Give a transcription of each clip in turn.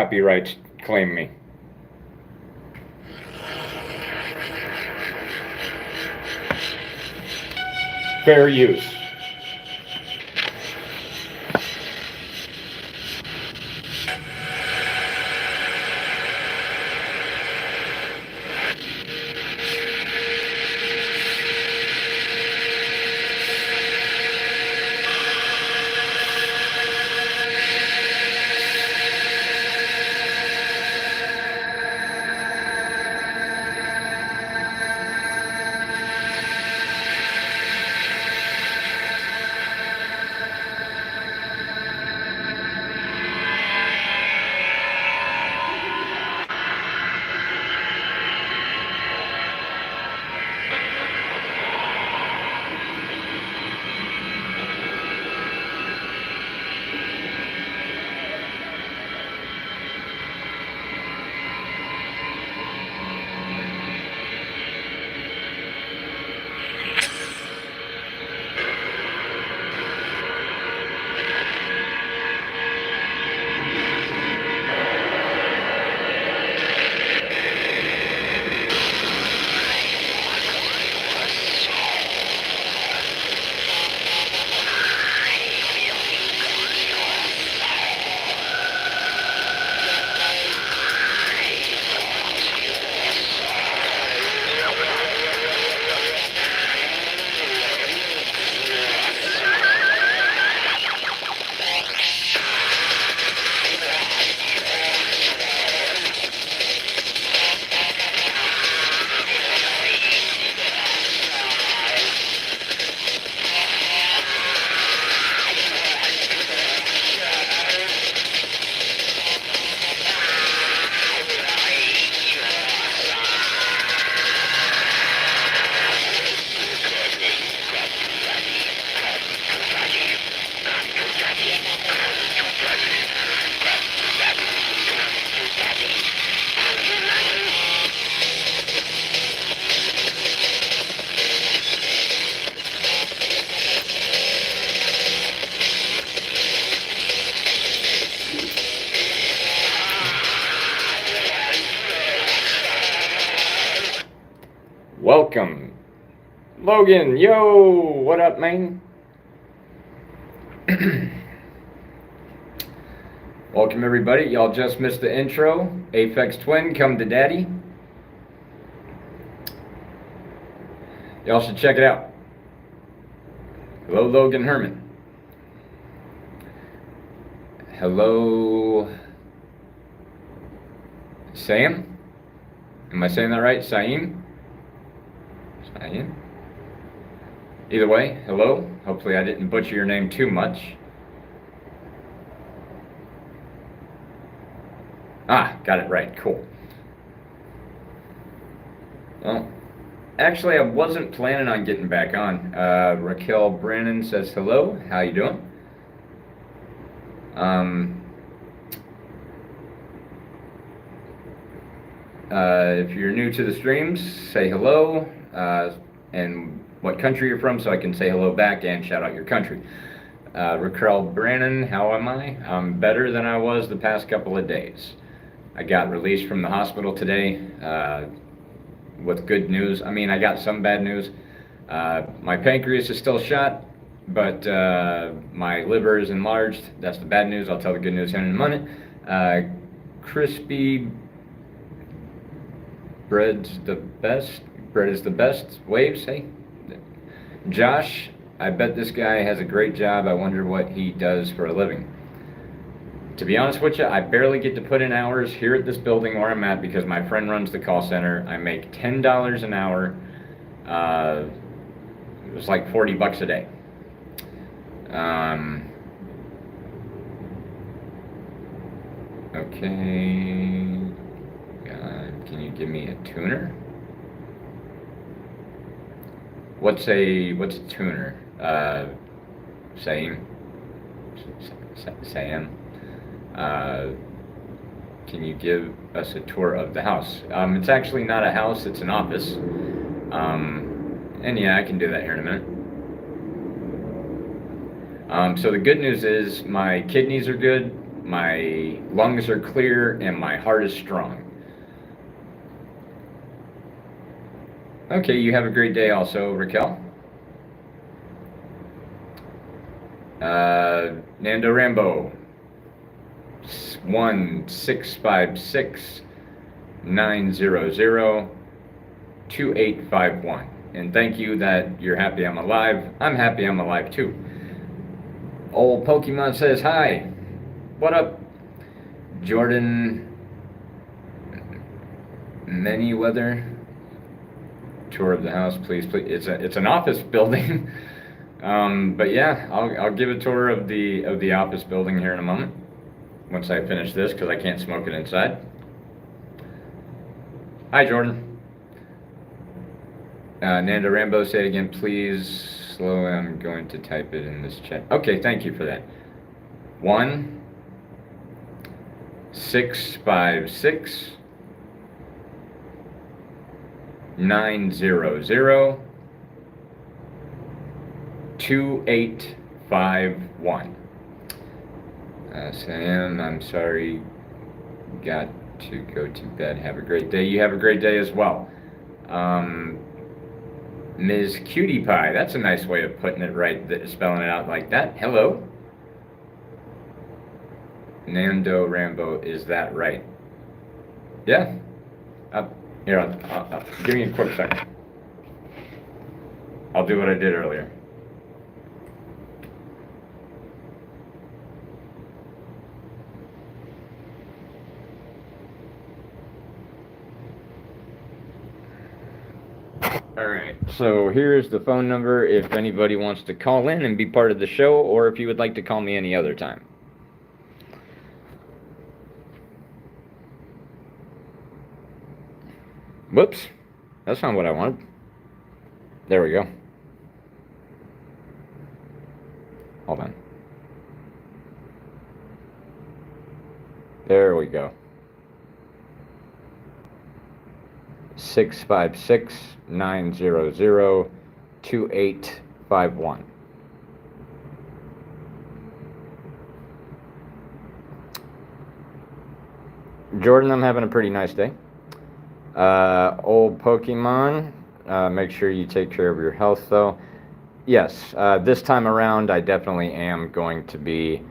copyrights claim me. Fair use. Welcome. Logan, yo, what up, man? Welcome, everybody. Y'all just missed the intro. Aphex Twin, come to daddy. Y'all should check it out. Hello, Logan Herman. Hello, Sam? Am I saying that right? Saim? Saim? Either way, hello. Hopefully I didn't butcher your name too much. Ah, got it right. Cool. Well, actually, I wasn't planning on getting back on. Raquel Brannon says hello. How you doing? If you're new to the streams, say hello and what country you're from so I can say hello back and shout out your country. Raquel Brannon, how am I? I'm better than I was the past couple of days. I got released from the hospital today with good news. I mean, I got some bad news. My pancreas is still shot, but my liver is enlarged. That's the bad news. I'll tell the good news in a minute. Crispy bread's the best. Bread is the best. Waves, hey? Josh, I bet this guy has a great job. I wonder what he does for a living. To be honest with you, I barely get to put in hours here at this building where I'm at because my friend runs the call center. I make $10 an hour. It was like $40 a day. Okay. Can you give me a tuner? What's a tuner? Sam. Can you give us a tour of the house? It's actually not a house, it's an office. And yeah, I can do that here in a minute. So the good news is my kidneys are good, my lungs are clear, and my heart is strong. Okay, you have a great day also, Raquel. Nando Rambo, 1-656-900-2851. And thank you that you're happy I'm alive. I'm happy I'm alive too. Old Pokemon says hi. What up, Jordan? Many weather. Tour of the house, please. It's an office building. But yeah, I'll give a tour of the office building here in a moment, once I finish this, because I can't smoke it inside. Hi, Jordan. Nando Rambo, say it again, please. Slow. I'm going to type it in this chat. Okay, thank you for that. 1-656-900-2851. Sam, I'm sorry, got to go to bed. Have a great day. You have a great day as well. Ms. Cutie Pie, that's a nice way of putting it right, spelling it out like that. Hello. Nando Rambo, is that right? Yeah. Here, give me a quick second. I'll do what I did earlier. Alright, so here's the phone number if anybody wants to call in and be part of the show, or if you would like to call me any other time. Whoops, that's not what I wanted. There we go. Hold on. There we go. 656-900-2851. Jordan, I'm having a pretty nice day. Old Pokemon, make sure you take care of your health, though. Yes, this time around, I definitely am going to be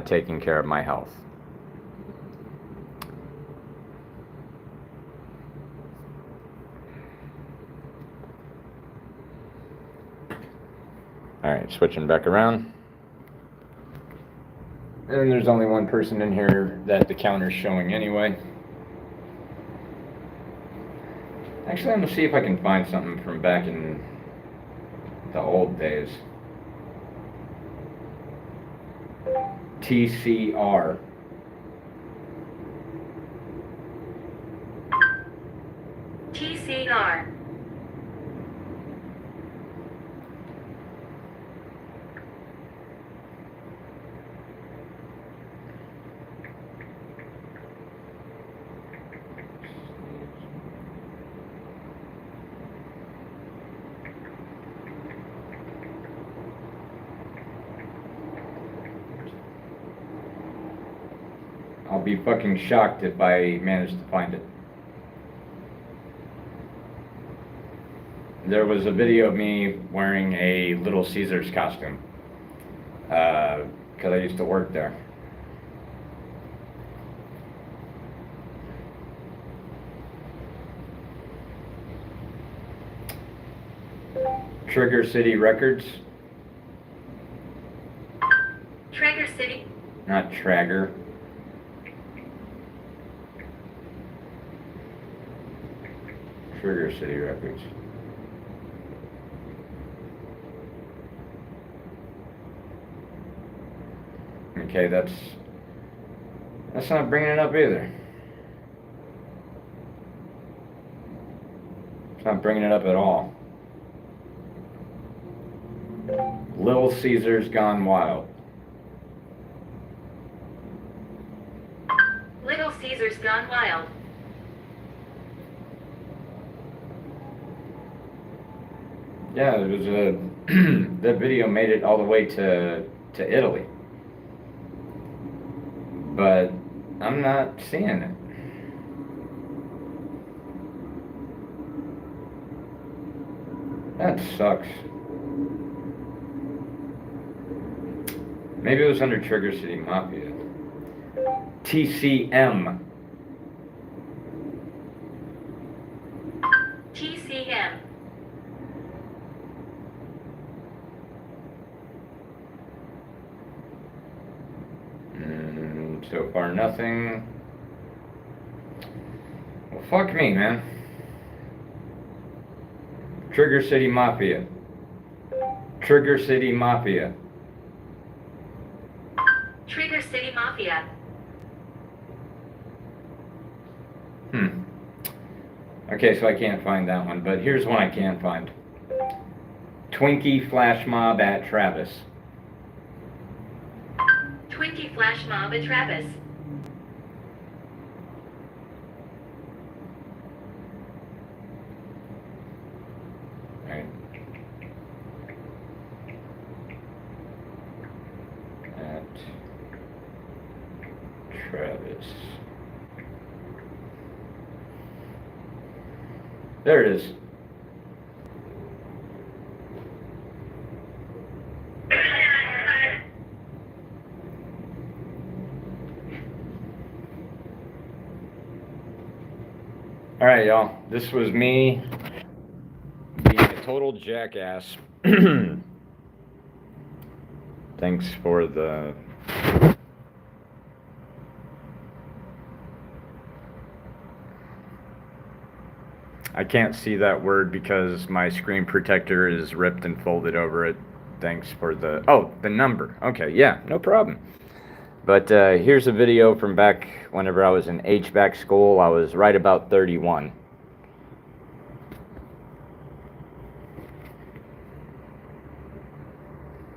taking care of my health. Alright, switching back around. And there's only one person in here that the counter's showing anyway. Actually, I'm going to see if I can find something from back in the old days. TCR. TCR. I'll be fucking shocked if I manage to find it. There was a video of me wearing a Little Caesars costume, because I used to work there. Trigger City Records. Trigger City. Not Trager. Trigger City Records. Okay, that's not bringing it up either. It's not bringing it up at all. Little Caesars Gone Wild. Little Caesars Gone Wild. Yeah, it was that video made it all the way to Italy. but I'm not seeing it. That sucks. Maybe it was under Trigger City Mafia. TCM. TCM. So far, nothing. Well, fuck me, man. Trigger City Mafia. Trigger City Mafia. Trigger City Mafia. Okay, so I can't find that one, but here's one I can find. Twinkie Flash Mob at Travis. Twinkie Flash Mob at Travis. Alright. At Travis. There it is. Alright, y'all. This was me being a total jackass. Thanks for the... I can't see that word because my screen protector is ripped and folded over it. Thanks for the... Oh, the number. Okay, yeah, no problem. But here's a video from back whenever I was in HVAC school. I was right about 31.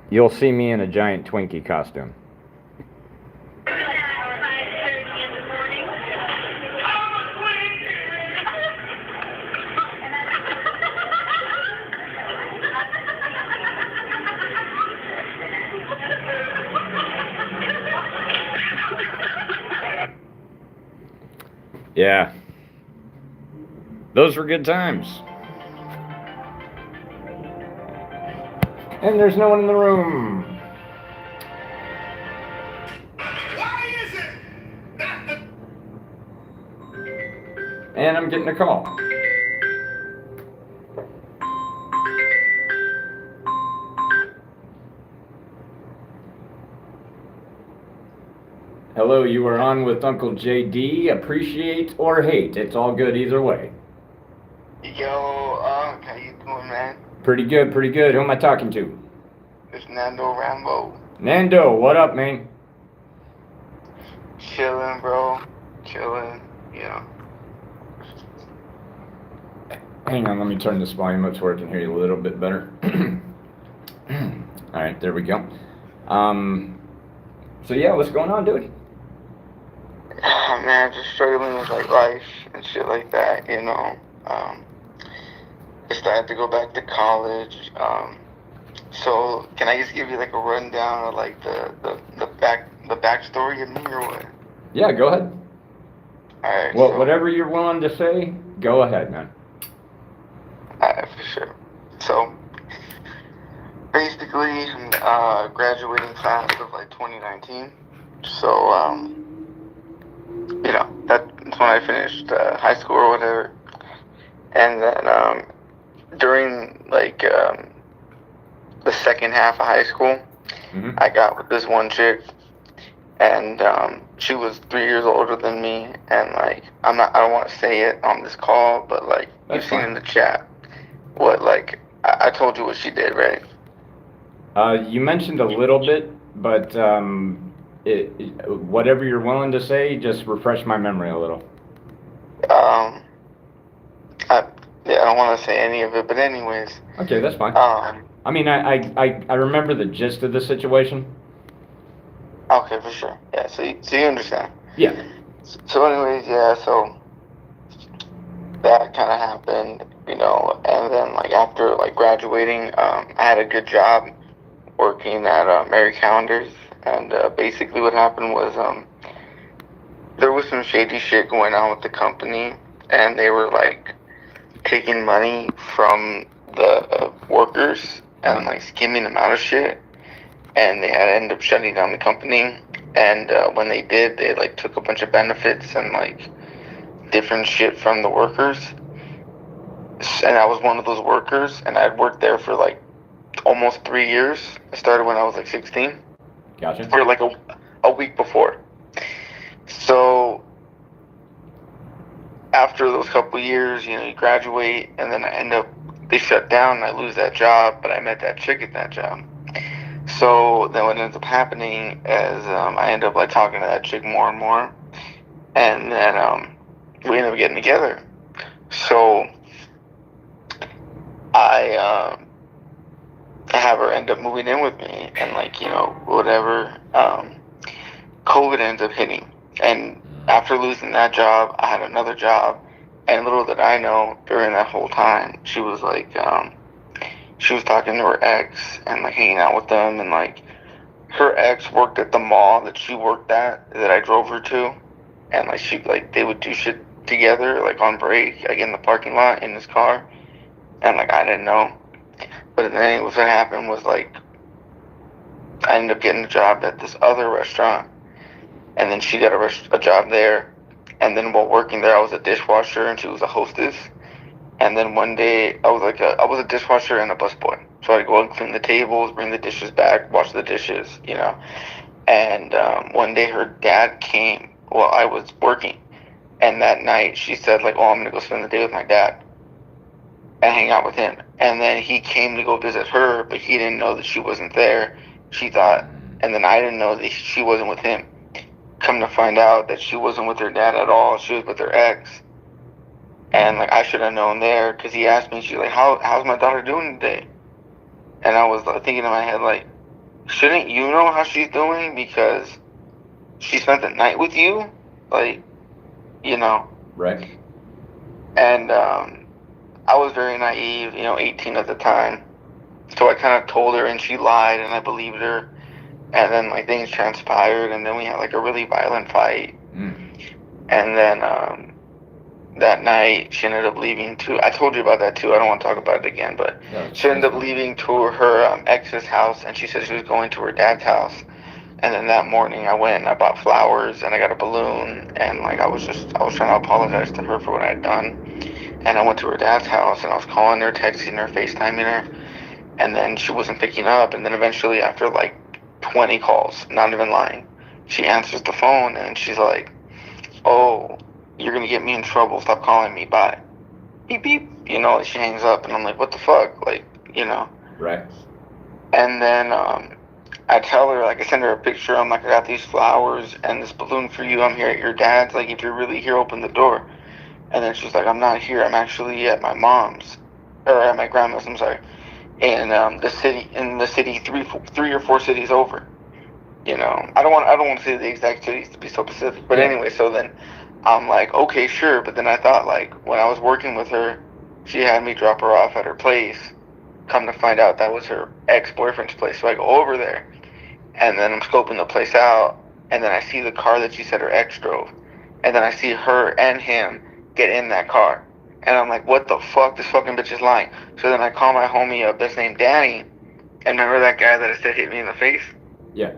You'll see me in a giant Twinkie costume. Yeah. Those were good times. And there's no one in the room. Why is it that the... And I'm getting a call. Hello, you are on with Uncle JD. Appreciate or hate. It's all good either way. Yo, how you doing, man? Pretty good, pretty good. Who am I talking to? It's Nando Rambo. Nando, what up, man? Chilling, bro. Chilling, you know. Hang on, let me turn this volume up so I can hear you a little bit better. Alright, there we go. So yeah, what's going on, dude? Oh, man, just struggling with, like, life and shit like that, you know. Just I had to go back to college. So can I just give you, like, a rundown of, like, the backstory of me or what? Yeah, go ahead. Alright, Well, so, whatever you're willing to say, go ahead, man. alright, for sure. So, basically, I'm graduating class of, like, 2019. So, you know, that's when I finished high school or whatever. And then during, like, the second half of high school, I got with this one chick, and she was 3 years older than me, and, like, I don't want to say it on this call, but, like, That's you've seen fine. in the chat what, like, I told you what she did, right? You mentioned a little bit, but whatever you're willing to say, just refresh my memory a little. I don't want to say any of it, but anyways. Okay, that's fine. I mean, I remember the gist of the situation. Okay, for sure. Yeah, so you understand. Yeah. So anyways, yeah, so that kind of happened, you know, and then, like, after, like, graduating, I had a good job working at Mary Callender's, and basically what happened was there was some shady shit going on with the company, and they were like taking money from the workers and like skimming them out of shit, and they had ended up shutting down the company. And when they did, they like took a bunch of benefits and like different shit from the workers. And I was one of those workers, and I'd worked there for like almost 3 years. I started when I was like 16. Gotcha. Or like a week before. So after those couple years, you know, you graduate, and then they shut down, and I lose that job, but I met that chick at that job. So then what ends up happening is I end up like talking to that chick more and more, and then we end up getting together. So I have her end up moving in with me, and like, you know, whatever. COVID ends up hitting, and after losing that job, I had another job, and little did I know, during that whole time, she was like, she was talking to her ex and like hanging out with them, and like her ex worked at the mall that she worked at, that I drove her to, and like they would do shit together, like on break, like in the parking lot in his car, and like I didn't know. But then what happened was like I ended up getting a job at this other restaurant, and then she got a job there, and then while working there, I was a dishwasher and she was a hostess. And then one day I was a dishwasher and a busboy, so I'd go and clean the tables, bring the dishes back, wash the dishes, you know. And one day her dad came while I was working, and that night she said like, "Oh, I'm gonna go spend the day with my dad and hang out with him." And then he came to go visit her, but he didn't know that she wasn't there. She thought, and then I didn't know that she wasn't with him. Come to find out that she wasn't with her dad at all. She was with her ex. And like I should have known there, because he asked me, she's like, how's my daughter doing today? And I was like, thinking in my head, like, shouldn't you know how she's doing because she spent the night with you? Like, you know. Right. And I was very naive, you know, 18 at the time. So I kind of told her, and she lied, and I believed her. And then like things transpired, and then we had like a really violent fight. And then that night she ended up leaving to, I told you about that too, I don't want to talk about it again, but she ended up leaving to her ex's house, and she said she was going to her dad's house. And then that morning I went and I bought flowers, and I got a balloon, and like I was trying to apologize to her for what I had done. And I went to her dad's house, and I was calling her, texting her, FaceTiming her, and then she wasn't picking up. And then eventually, after like 20 calls, not even lying, she answers the phone, and she's like, "Oh, you're gonna get me in trouble, stop calling me, bye." Beep beep, you know. She hangs up, and I'm like, what the fuck, like, you know. Right. And then I tell her, like, I send her a picture, I'm like, I got these flowers and this balloon for you, I'm here at your dad's, like, if you're really here, open the door. And then she's like, I'm not here, I'm actually at my mom's, or at my grandma's, I'm sorry, in the city 3 or 4 cities over. You know, I don't want to say the exact cities to be so specific, but anyway, so then I'm like, okay, sure. But then I thought, like, when I was working with her, she had me drop her off at her place. Come to find out, that was her ex-boyfriend's place. So I go over there, and then I'm scoping the place out, and then I see the car that she said her ex drove, and then I see her and him get in that car, and I'm like, what the fuck? This fucking bitch is lying. So then I call my homie up that's named Danny, and remember that guy that I said hit me in the face? Yeah.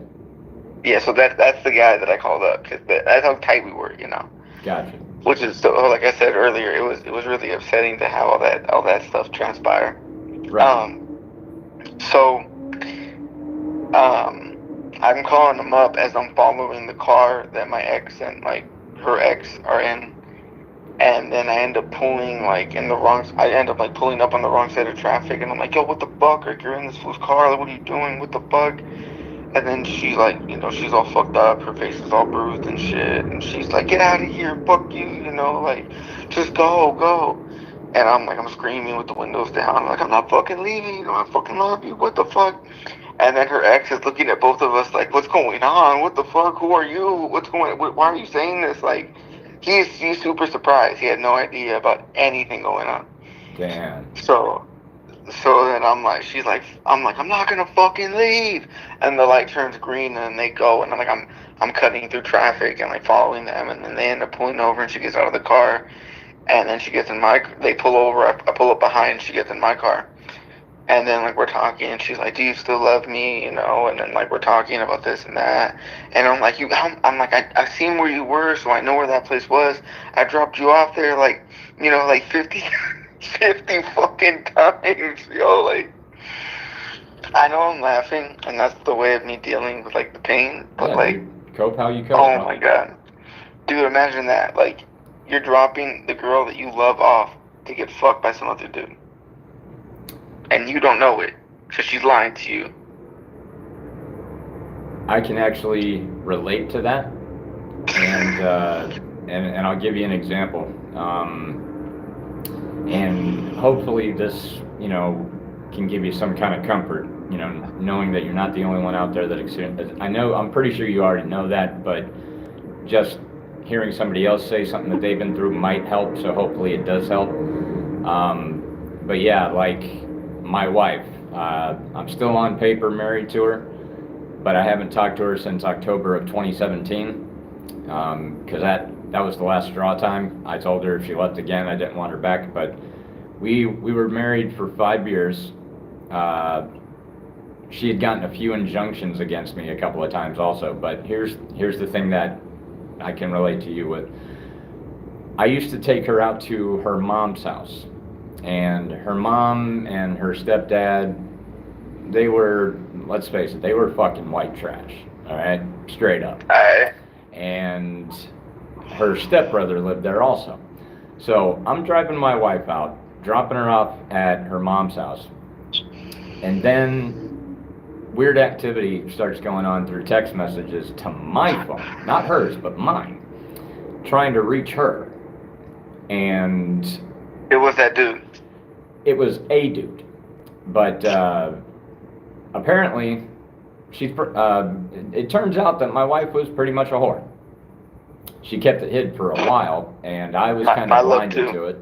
Yeah, so that's the guy that I called up, because that's how tight we were, you know. Gotcha. Which is, so, like I said earlier, it was really upsetting to have all that stuff transpire. Right. So I'm calling them up as I'm following the car that my ex and like her ex are in, and then I end up pulling like in the wrong. I end up like pulling up on the wrong side of traffic, and I'm like, yo, what the fuck? Like, you're in this fool's car. Like, what are you doing? What the fuck? And then she like, you know, she's all fucked up. Her face is all bruised and shit. And she's like, get out of here. Fuck you. You know, like, just go. And I'm like, I'm screaming with the windows down. I'm like, I'm not fucking leaving. You know, I fucking love you. What the fuck? And then her ex is looking at both of us like, what's going on? What the fuck? Who are you? What's going on? Why are you saying this? Like, he's super surprised. He had no idea about anything going on. Damn. So So then I'm like, I'm not gonna fucking leave. And the light turns green and they go and I'm cutting through traffic and like following them and then they end up pulling over and she gets out of the car and then she gets in they pull over, I pull up behind, she gets in my car. And then like we're talking and she's like, do you still love me? You know, and then like we're talking about this and that. And I'm like, I've seen where you were, so I know where that place was. I dropped you off there like, you know, like 50 50 fucking times, yo, like, I know I'm laughing, and that's the way of me dealing with, like, the pain, but, Yeah, like, dude. Cope how you cope. oh my god. Dude, imagine that, like, you're dropping the girl that you love off to get fucked by some other dude. And you don't know it, because she's lying to you. I can actually relate to that, and I'll give you an example. And hopefully this, you know, can give you some kind of comfort, you know, knowing that you're not the only one out there that experiences. I'm pretty sure you already know that, but just hearing somebody else say something that they've been through might help, so hopefully it does help. But yeah, like my wife, I'm still on paper married to her, but I haven't talked to her since October of 2017, because that was the last straw time. I told her if she left again, I didn't want her back, but we were married for 5 years. She had gotten a few injunctions against me a couple of times also, but here's the thing that I can relate to you with. I used to take her out to her mom's house, and her mom and her stepdad, they were, let's face it, they were fucking white trash, all right? Straight up. Alright. And her stepbrother lived there also. So I'm driving my wife out, dropping her off at her mom's house, and then weird activity starts going on through text messages to my phone, not hers, but mine, trying to reach her. And It was that dude. it was a dude, but apparently it turns out that my wife was pretty much a whore. She kept it hid for a while, and I was kind My of love blinded too. to it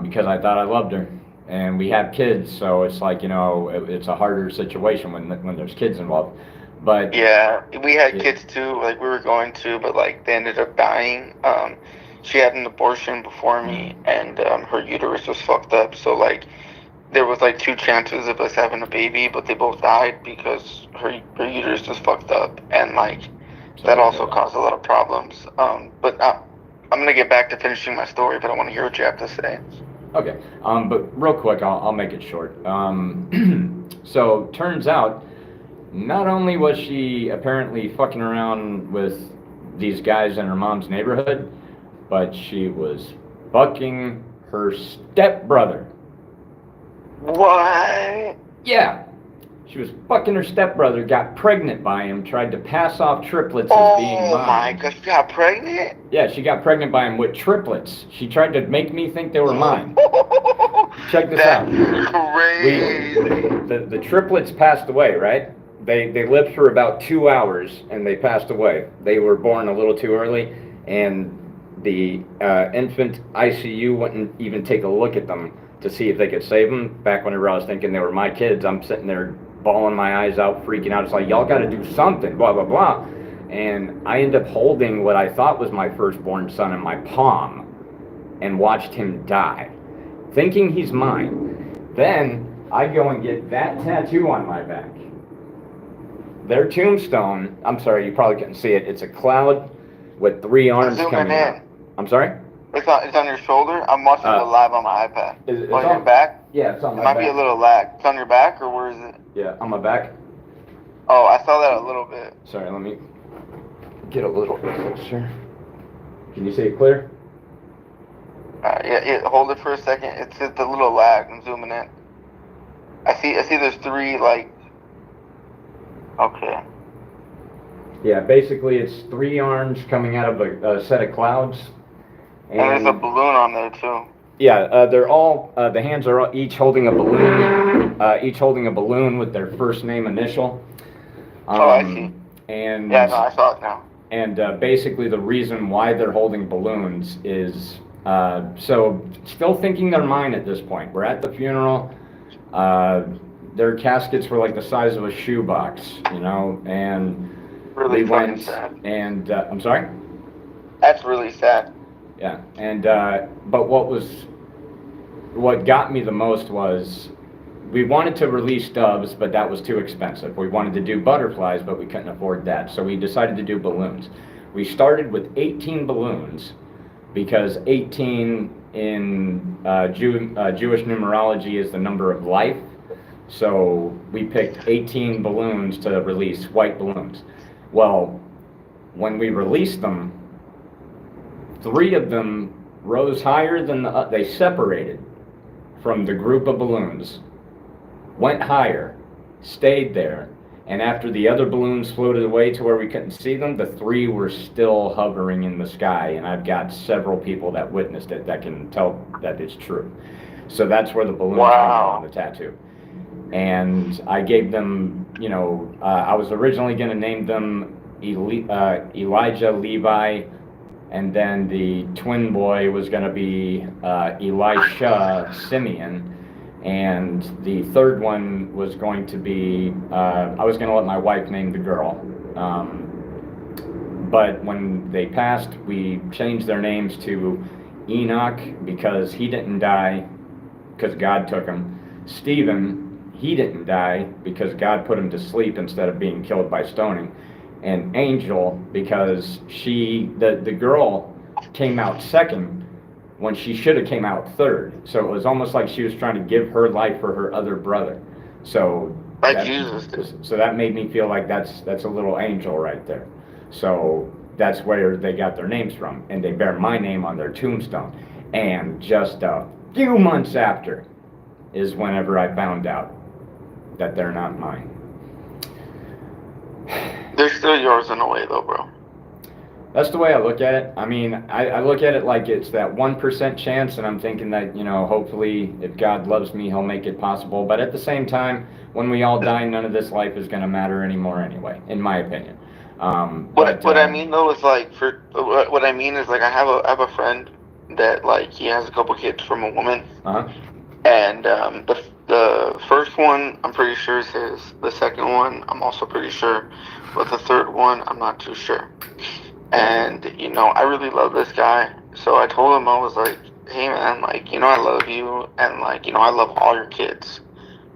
because I thought I loved her. And we have kids, so it's like, you know, it's a harder situation when there's kids involved. But Yeah, we had Yeah. kids too, like, we were going to, but, like, they ended up dying. She had an abortion before me, and her uterus was fucked up, so, like, there was, like, 2 chances of us having a baby, but they both died because her uterus was fucked up, and, like, that also caused a lot of problems. But I'm gonna get back to finishing my story, but I want to hear what you have to say. Okay, but real quick, I'll make it short. So turns out, not only was she apparently fucking around with these guys in her mom's neighborhood, but she was fucking her stepbrother. What? Yeah, she was fucking her stepbrother, got pregnant by him, tried to pass off triplets as being Oh my mine. god, she got pregnant? Yeah, she got pregnant by him with triplets. She tried to make me think they were mine. Check this out. That's crazy. The triplets passed away, right? They lived for about 2 hours and they passed away. They were born a little too early, and the infant ICU wouldn't even take a look at them to see if they could save them. Back whenever I was thinking they were my kids, I'm sitting there bawling my eyes out, freaking out. It's like, y'all got to do something, blah, blah, blah. And I end up holding what I thought was my firstborn son in my palm and watched him die, thinking he's mine. Then I go and get that tattoo on my back. Their tombstone, I'm sorry, you probably couldn't see it. It's a cloud with 3 arms Zoom coming in. out. I'm sorry? It's on your shoulder? I'm watching it live on my iPad. It's On your back? Yeah, it's on It my might back. be a little lag. It's on your back, or where is it? Yeah, on my back. Oh, I saw that a little bit. Sorry, let me get a little closer. Can you see it clear? Yeah, hold it for a second. It's just a little lag. I'm zooming in. I see there's 3, like... Okay. Yeah, basically it's 3 arms coming out of a set of clouds. And there's a balloon on there, too. Yeah, they're all, the hands are each holding a balloon with their first name initial. Oh, I see. And Yeah, no, I saw it now. And basically the reason why they're holding balloons is, so still thinking they're mine at this point. We're at the funeral. Their caskets were like the size of a shoebox, you know, and Really we fucking went sad. and, I'm sorry? That's really sad. Yeah, and, but what got me the most was we wanted to release doves, but that was too expensive. We wanted to do butterflies, but we couldn't afford that. So we decided to do balloons. We started with 18 balloons because 18 in Jewish numerology is the number of life. So we picked 18 balloons to release, white balloons. Well, when we released them, 3 of them rose higher than they separated from the group of balloons, went higher, stayed there, and after the other balloons floated away to where we couldn't see them, the 3 were still hovering in the sky, and I've got several people that witnessed it that can tell that it's true. So that's where the balloons came Wow. on the tattoo. And I gave them, you know, I was originally going to name them Elijah, Levi, and then the twin boy was going to be Elisha, Simeon, and the third one was going to be, I was going to let my wife name the girl. But when they passed, we changed their names to Enoch because he didn't die because God took him. Stephen, he didn't die because God put him to sleep instead of being killed by stoning. And Angel, because the girl came out second when she should have came out third. So it was almost like she was trying to give her life for her other brother. So that made me feel like that's a little angel right there. So that's where they got their names from, and they bear my name on their tombstone. And just a few months after is whenever I found out that they're not mine. They're still yours in a way, though, bro. That's the way I look at it. I mean, I look at it like it's that 1% chance, and I'm thinking that, you know, hopefully if God loves me, he'll make it possible. But at the same time, when we all die, none of this life is going to matter anymore anyway, in my opinion. What I mean though is like what I mean is like I have a friend that like he has a couple kids from a woman, and the first one I'm pretty sure is his. The second one I'm also pretty sure, but the third one I'm not too sure. And you know I really love this guy, so I told him I was like, hey man, like you know I love you, and like you know I love all your kids,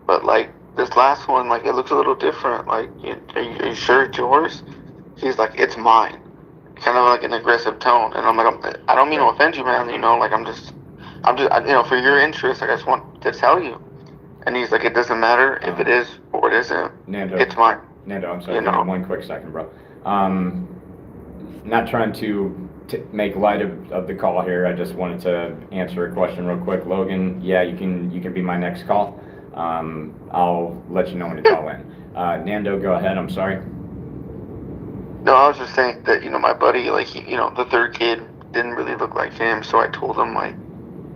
but like this last one like it looks a little different. Like are you sure it's yours? He's like, it's mine. Kind of like an aggressive tone. And I'm like, I don't mean to offend you, man. You know, like, I'm just, you know, for your interest, I just want to tell you. And he's like, it doesn't matter if it is or it isn't. Nando, it's mine. Nando, I'm sorry. You know? 1 quick second, bro. Not trying to make light of the call here. I just wanted to answer a question real quick. Logan, yeah, you can be my next call. I'll let you know when to call in. Nando, go ahead. I'm sorry. No, I was just saying that, you know, my buddy, like, he, you know, the third kid didn't really look like him, so I told him, like,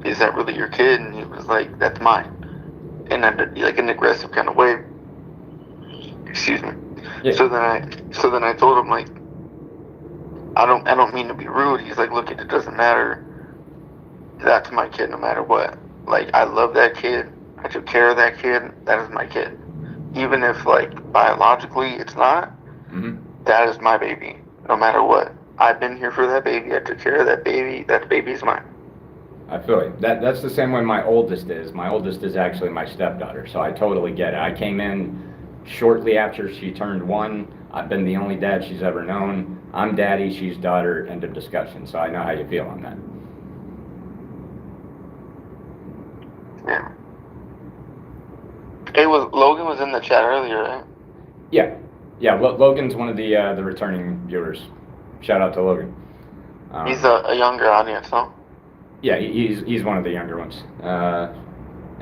is that really your kid? And he was like, that's mine. And like, an aggressive kind of way. Excuse me. Yeah. So then I told him, like, I don't mean to be rude. He's like, look, it doesn't matter. That's my kid no matter what. Like, I love that kid. I took care of that kid. That is my kid. Even if, like, biologically it's not. Mm-hmm. That is my baby, no matter what. I've been here for that baby. I took care of that baby. That baby's mine. I feel it. That's the same way my oldest is. My oldest is actually my stepdaughter, so I totally get it. I came in shortly after she turned 1. I've been the only dad she's ever known. I'm daddy, she's daughter, end of discussion. So I know how you feel on that. Yeah. Hey, Logan was in the chat earlier, right? Yeah. Yeah, Logan's one of the returning viewers. Shout out to Logan. He's a younger audience, huh? Yeah, he's one of the younger ones.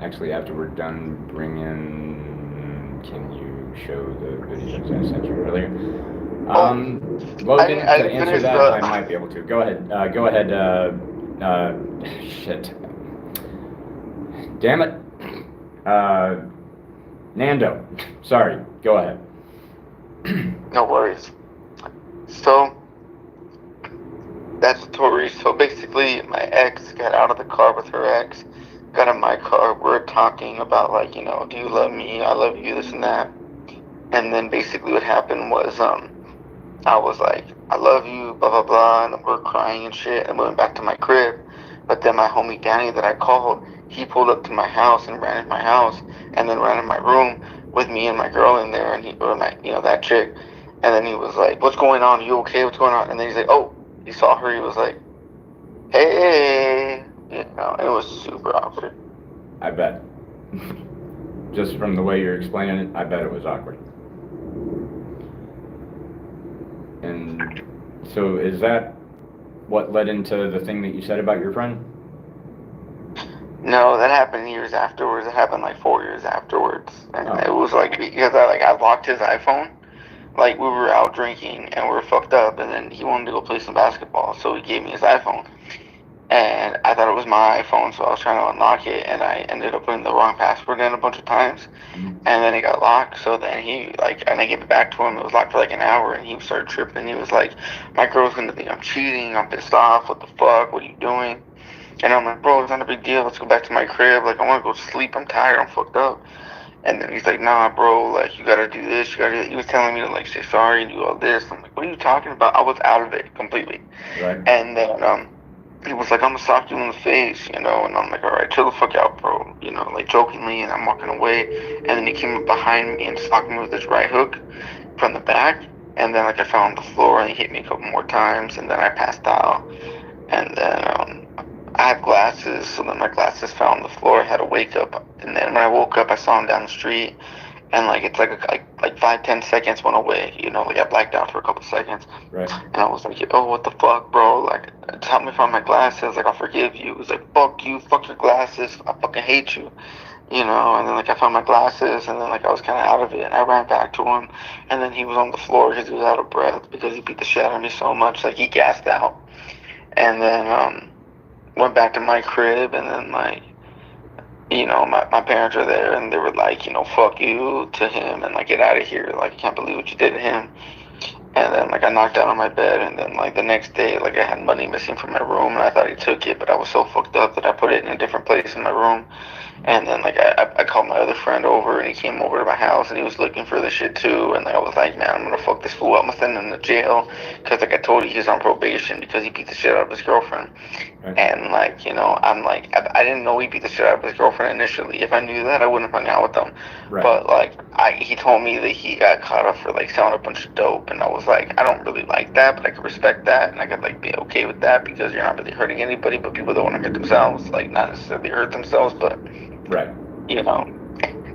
Actually, after we're done bringing, can you show the videos I sent you earlier? Logan, to answer that, I might be able to. Go ahead. Shit. Damn it. Nando. Sorry. Go ahead. No worries. So, that's the story. So basically, my ex got out of the car with her ex, got in my car. We're talking about like, you know, do you love me? I love you, this and that. And then basically what happened was, I was like, I love you, blah blah blah, and we're crying and shit. And we went back to my crib. But then my homie Danny that I called, he pulled up to my house and ran in my house, and then ran in my room with me and my girl in there, and he, or my, you know, that chick. And then he was like, "What's going on? Are you okay? What's going on?" And then he's like, "Oh," he saw her. He was like, "Hey," you know, it was super awkward. I bet. Just from the way you're explaining it, I bet it was awkward. And so is that what led into the thing that you said about your friend? No, that happened years afterwards. It happened like 4 years afterwards, and Oh. it was like because I locked his iPhone. Like we were out drinking and we were fucked up, and then he wanted to go play some basketball, so he gave me his iPhone. And I thought it was my iPhone, so I was trying to unlock it, and I ended up putting the wrong password in a bunch of times, and then it got locked. So then he like, and I gave it back to him. It was locked for like an hour, and he started tripping. He was like, "My girl's gonna think I'm cheating. I'm pissed off. What the fuck? What are you doing?" And I'm like, "Bro, it's not a big deal. Let's go back to my crib. Like, I want to go to sleep. I'm tired. I'm fucked up." And then he's like, "Nah, bro. Like, you gotta do this. You gotta." He was telling me to like say sorry and do all this. I'm like, "What are you talking about?" I was out of it completely. Right. And then he was like, "I'm gonna sock you in the face, you know." And I'm like, "All right, chill the fuck out, bro," you know, like jokingly. And I'm walking away, and then he came up behind me and socked me with his right hook from the back. And then like I fell on the floor, and he hit me a couple more times, and then I passed out. And then I had glasses, so then my glasses fell on the floor. I had to wake up, and then when I woke up, I saw him down the street, and like it's like 5-10 seconds went away, you know, like I blacked out for a couple seconds. Right. And I was like, "Oh, what the fuck, bro? Like, just help me find my glasses. Like, I'll forgive you." He was like, "Fuck you, fuck your glasses. I fucking hate you." You know, and then like I found my glasses, and then like I was kind of out of it, and I ran back to him, and then he was on the floor because he was out of breath because he beat the shit out of me so much, like he gassed out. And then went back to my crib, and then like, you know, my parents were there, and they were like, you know, "Fuck you" to him, and like, "Get out of here. Like, I can't believe what you did to him." And then like I knocked out on my bed, and then like the next day, like I had money missing from my room, and I thought he took it, but I was so fucked up that I put it in a different place in my room. And then like I called my other friend over, and he came over to my house, and he was looking for the shit too. And like I was like, "Man, I'm gonna fuck this fool up. I'm gonna send him to jail," because like I told you, he's on probation because he beat the shit out of his girlfriend. Right. And like, you know, I'm like, I didn't know he beat the shit out of his girlfriend initially. If I knew that, I wouldn't have hung out with him. Right. But like, he told me that he got caught up for like selling a bunch of dope, and I was like, I don't really like that, but I could respect that, and I could like be okay with that because you're not really hurting anybody, but people don't want to hurt themselves, like not necessarily hurt themselves, but Right. you know.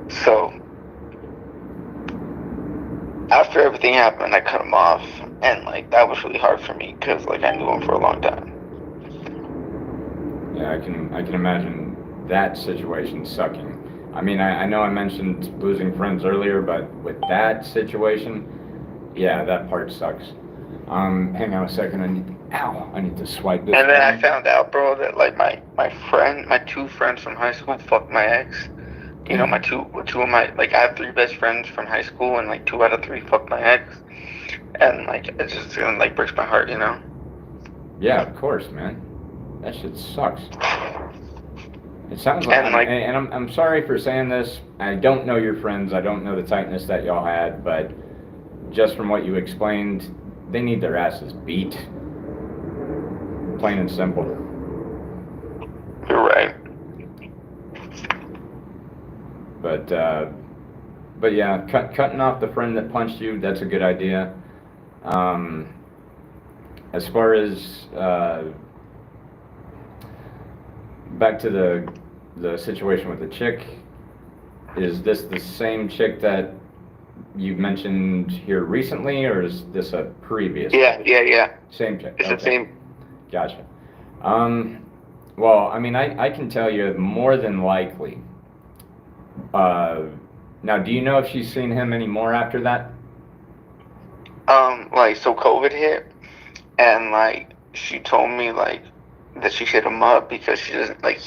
So after everything happened, I cut him off, and like that was really hard for me because like I knew him for a long time. Yeah, I can imagine that situation sucking. I mean, I know I mentioned losing friends earlier, but with that situation, yeah, that part sucks. Hang on a second. I need to swipe this. And then I down. found out, bro, that like my two friends from high school fucked my ex. You know, two of my, like I have 3 best friends from high school, and like 2 out of 3 fucked my ex. And like it just like breaks my heart, you know. Yeah, of course, man. That shit sucks. It sounds like, And, like- and I'm sorry for saying this. I don't know your friends. I don't know the tightness that y'all had, but just from what you explained, they need their asses beat. Plain and simple. You're right. But yeah, cutting off the friend that punched you, that's a good idea. As far as back to the situation with the chick, is this the same chick that you mentioned here recently, or is this a previous? Yeah. Same chick. It's Okay. the same. Gotcha. Well, I mean, I can tell you more than likely. Now, do you know if she's seen him anymore after that? Like so COVID hit, and like she told me like that she hit him up because he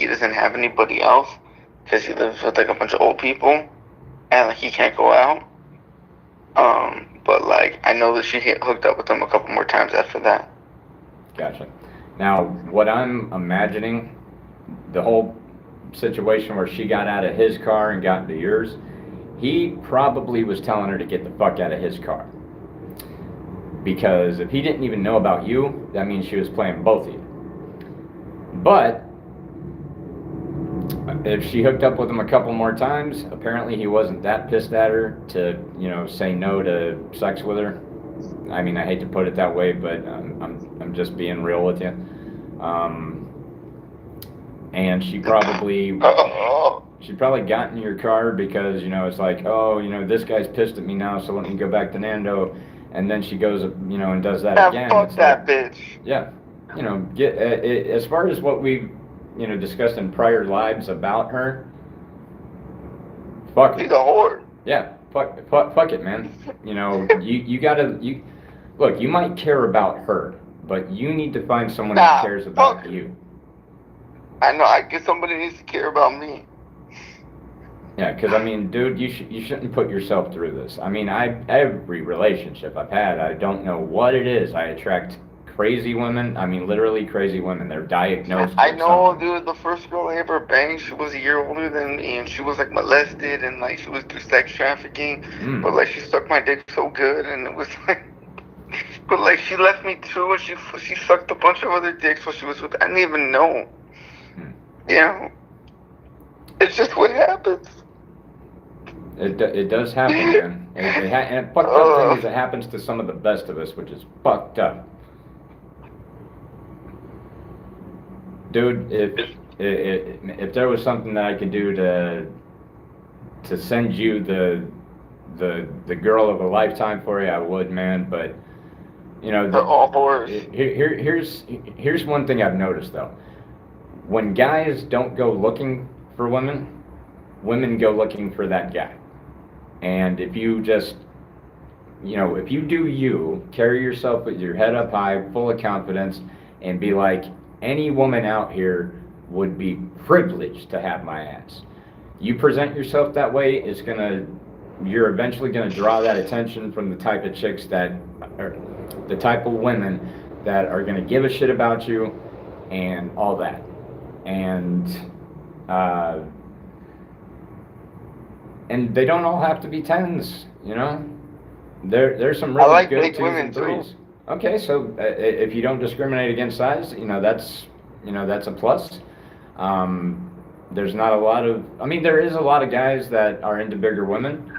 doesn't have anybody else because he lives with like a bunch of old people, and like he can't go out. But like I know that she hooked up with him a couple more times after that. Gotcha. Now, what I'm imagining, the whole situation where she got out of his car and got into yours, he probably was telling her to get the fuck out of his car. Because if he didn't even know about you, that means she was playing both of you. But if she hooked up with him a couple more times, apparently he wasn't that pissed at her to, say no to sex with her. I mean, I hate to put it that way, but I'm just being real with you. And she probably got in your car because, it's like, oh, this guy's pissed at me now, so let me go back to Nando. And then she goes, and does that again. Fuck it's that like, bitch. Yeah. As far as what we, discussed in prior lives about her, fuck it. She's a whore. Yeah, fuck it, man. You gotta, look, you might care about her, but you need to find someone that cares about you. I know, I guess somebody needs to care about me. Yeah, because, dude, you shouldn't put yourself through this. Every relationship I've had, I don't know what it is. I attract crazy women. Literally crazy women. They're diagnosed. I know, something. dude, the first girl I ever banged, she was a year older than me, and she was, molested, and, she was through sex trafficking. But, she sucked my dick so good, and it was, but, she left me, too, and she sucked a bunch of other dicks while she was with, I didn't even know. It's just what happens. It does happen, man. And the fucked up thing is it happens to some of the best of us, which is fucked up. Dude, if there was something that I could do to send you the girl of a lifetime for you, I would, man. But they're all whores. Here's one thing I've noticed though. When guys don't go looking for women, women go looking for that guy. And if you just, if you do you, carry yourself with your head up high, full of confidence, and be like, any woman out here would be privileged to have my ass. You present yourself that way, you're eventually gonna draw that attention from the type of chicks the type of women that are gonna give a shit about you and all that. And they don't all have to be 10s, There's some really I like good big 2s women and too. 3s. Okay, so if you don't discriminate against size, that's a plus. There's not a lot of, there is a lot of guys that are into bigger women.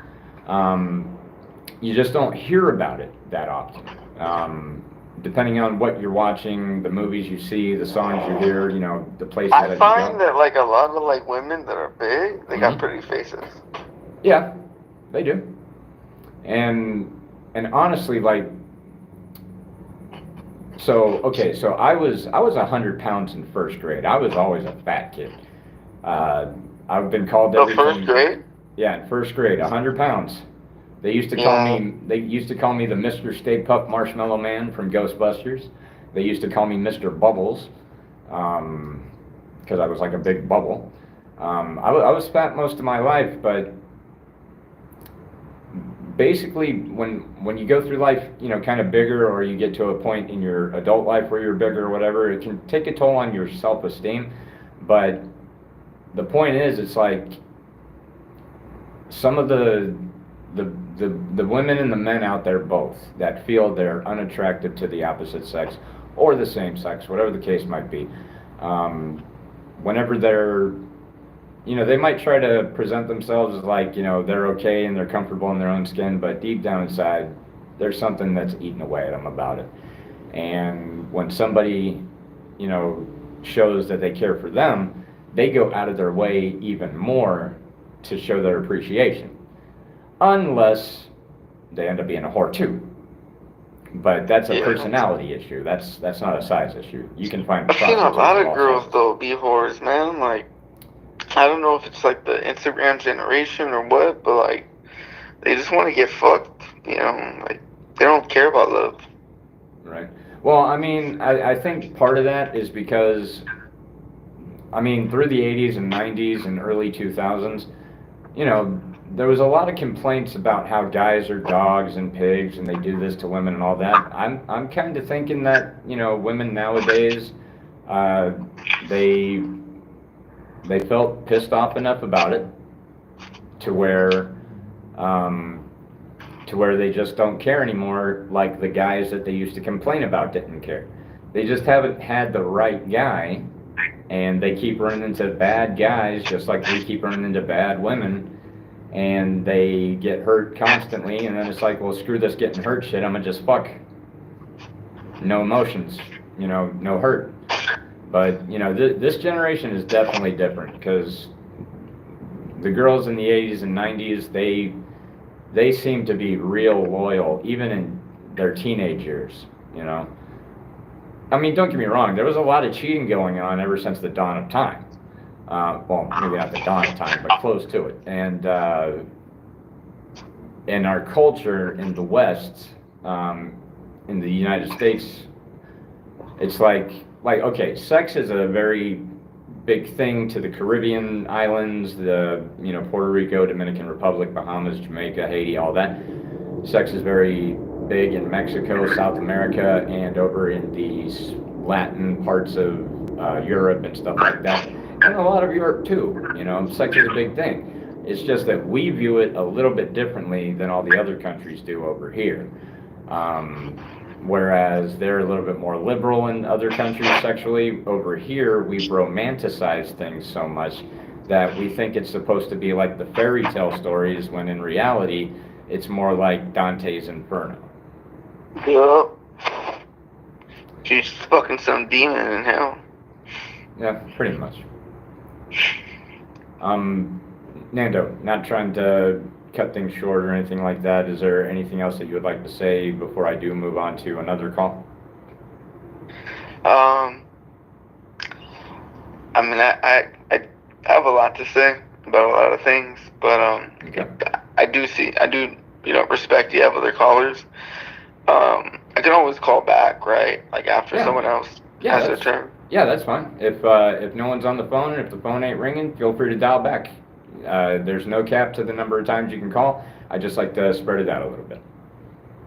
You just don't hear about it that often. Depending on what you're watching, the movies you see, the songs you hear, the places that you go. I find that a lot of women that are big, they got pretty faces. Yeah, they do. And honestly, so I was 100 pounds in first grade. I was always a fat kid. I've been called everything. First grade? Yeah, in first grade, 100 pounds. They used to call me the Mr. Stay Puft Marshmallow Man from Ghostbusters. They used to call me Mr. Bubbles, because I was like a big bubble. I was fat most of my life, but basically when you go through life, kind of bigger, or you get to a point in your adult life where you're bigger or whatever, it can take a toll on your self-esteem. But the point is, it's like some of the women and the men out there both that feel they're unattractive to the opposite sex or the same sex, whatever the case might be, whenever they're, they might try to present themselves as like, they're okay and they're comfortable in their own skin, but deep down inside, there's something that's eating away at them about it. And when somebody, shows that they care for them, they go out of their way even more to show their appreciation. Unless they end up being a whore too. But that's a personality issue. That's not a size issue. You can find I've seen a lot of girls though be whores, man. I don't know if it's the Instagram generation or what, but they just want to get fucked, they don't care about love. Right. Well, I think part of that is because through the 80s and 90s and early 2000s, there was a lot of complaints about how guys are dogs and pigs and they do this to women and all that. I'm kind of thinking that, women nowadays, they they felt pissed off enough about it to where they just don't care anymore, like the guys that they used to complain about didn't care. They just haven't had the right guy, and they keep running into bad guys just like we keep running into bad women, and they get hurt constantly, and then it's like, well, screw this getting hurt shit, I'm gonna just fuck. No emotions, no hurt. But, this generation is definitely different, because the girls in the 80s and 90s, they seem to be real loyal, even in their teenage years, I mean, don't get me wrong, there was a lot of cheating going on ever since the dawn of time. Well, maybe not the dawn of time, but close to it. And in our culture in the West, in the United States, it's like, okay, sex is a very big thing to the Caribbean islands, Puerto Rico, Dominican Republic, Bahamas, Jamaica, Haiti, all that. Sex is very big in Mexico, South America, and over in these Latin parts of Europe and stuff like that, and a lot of Europe too. Sex is a big thing. It's just that we view it a little bit differently than all the other countries do over here. Whereas they're a little bit more liberal in other countries sexually. Over here, we've romanticized things so much that we think it's supposed to be like the fairy tale stories, when in reality, it's more like Dante's Inferno. Yup. She's fucking some demon in hell. Yeah, pretty much. Nando, not trying to cut things short or anything like that. Is there anything else that you would like to say before I do move on to another call? I mean, I have a lot to say about a lot of things, but Okay. I do respect you have other callers. I can always call back, right? Like after Yeah. someone else Yeah, has their turn. Yeah, that's fine. If no one's on the phone, and if the phone ain't ringing, feel free to dial back. There's no cap to the number of times you can call. I just like to spread it out a little bit.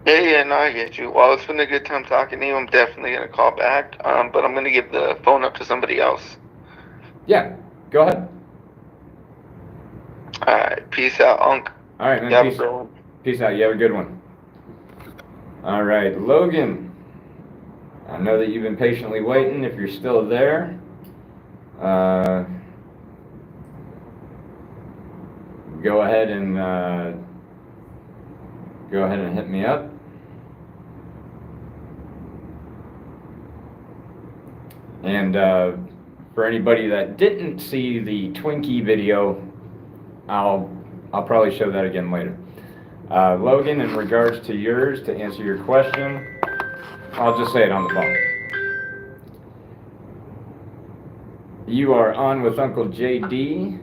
Yeah, no, I get you. Well, it's been a good time talking to you. I'm definitely gonna call back. But I'm gonna give the phone up to somebody else. Yeah, go ahead. All right, peace out, Unc. All right, man. You have a Peace, good one. peace out. You have a good one. All right, Logan. I know that you've been patiently waiting. If you're still there, go ahead and hit me up. And for anybody that didn't see the Twinkie video, I'll probably show that again later. Logan, in regards to yours, to answer your question, I'll just say it on the phone. You are on with Uncle JD.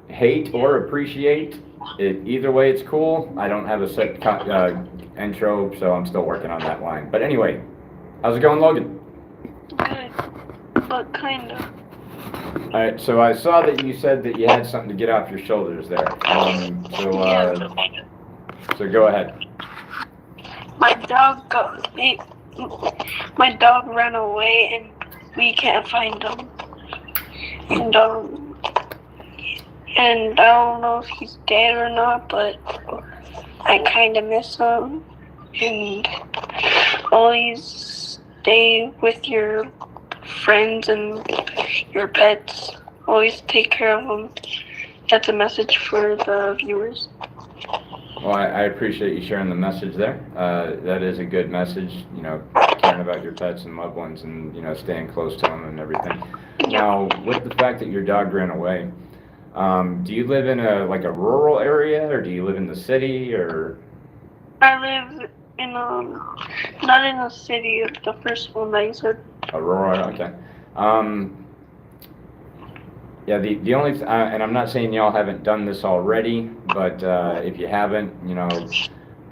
Hate or appreciate it, either way it's cool. I don't have a set intro, so I'm still working on that line. But anyway, how's it going, Logan? Good, but kinda. Alright, so I saw that you said that you had something to get off your shoulders there. So go ahead. My dog ran away and we can't find him. And I don't know if he's dead or not, but I kind of miss him. And always stay with your friends and your pets. Always take care of them. That's a message for the viewers. Well, I appreciate you sharing the message there. That is a good message, caring about your pets and loved ones, and, staying close to them and everything. Now, with the fact that your dog ran away, do you live in a rural area, or do you live in the city, or? I live in not in a city, the first one that you said. Aurora, okay. Yeah, the only, and I'm not saying y'all haven't done this already, but if you haven't,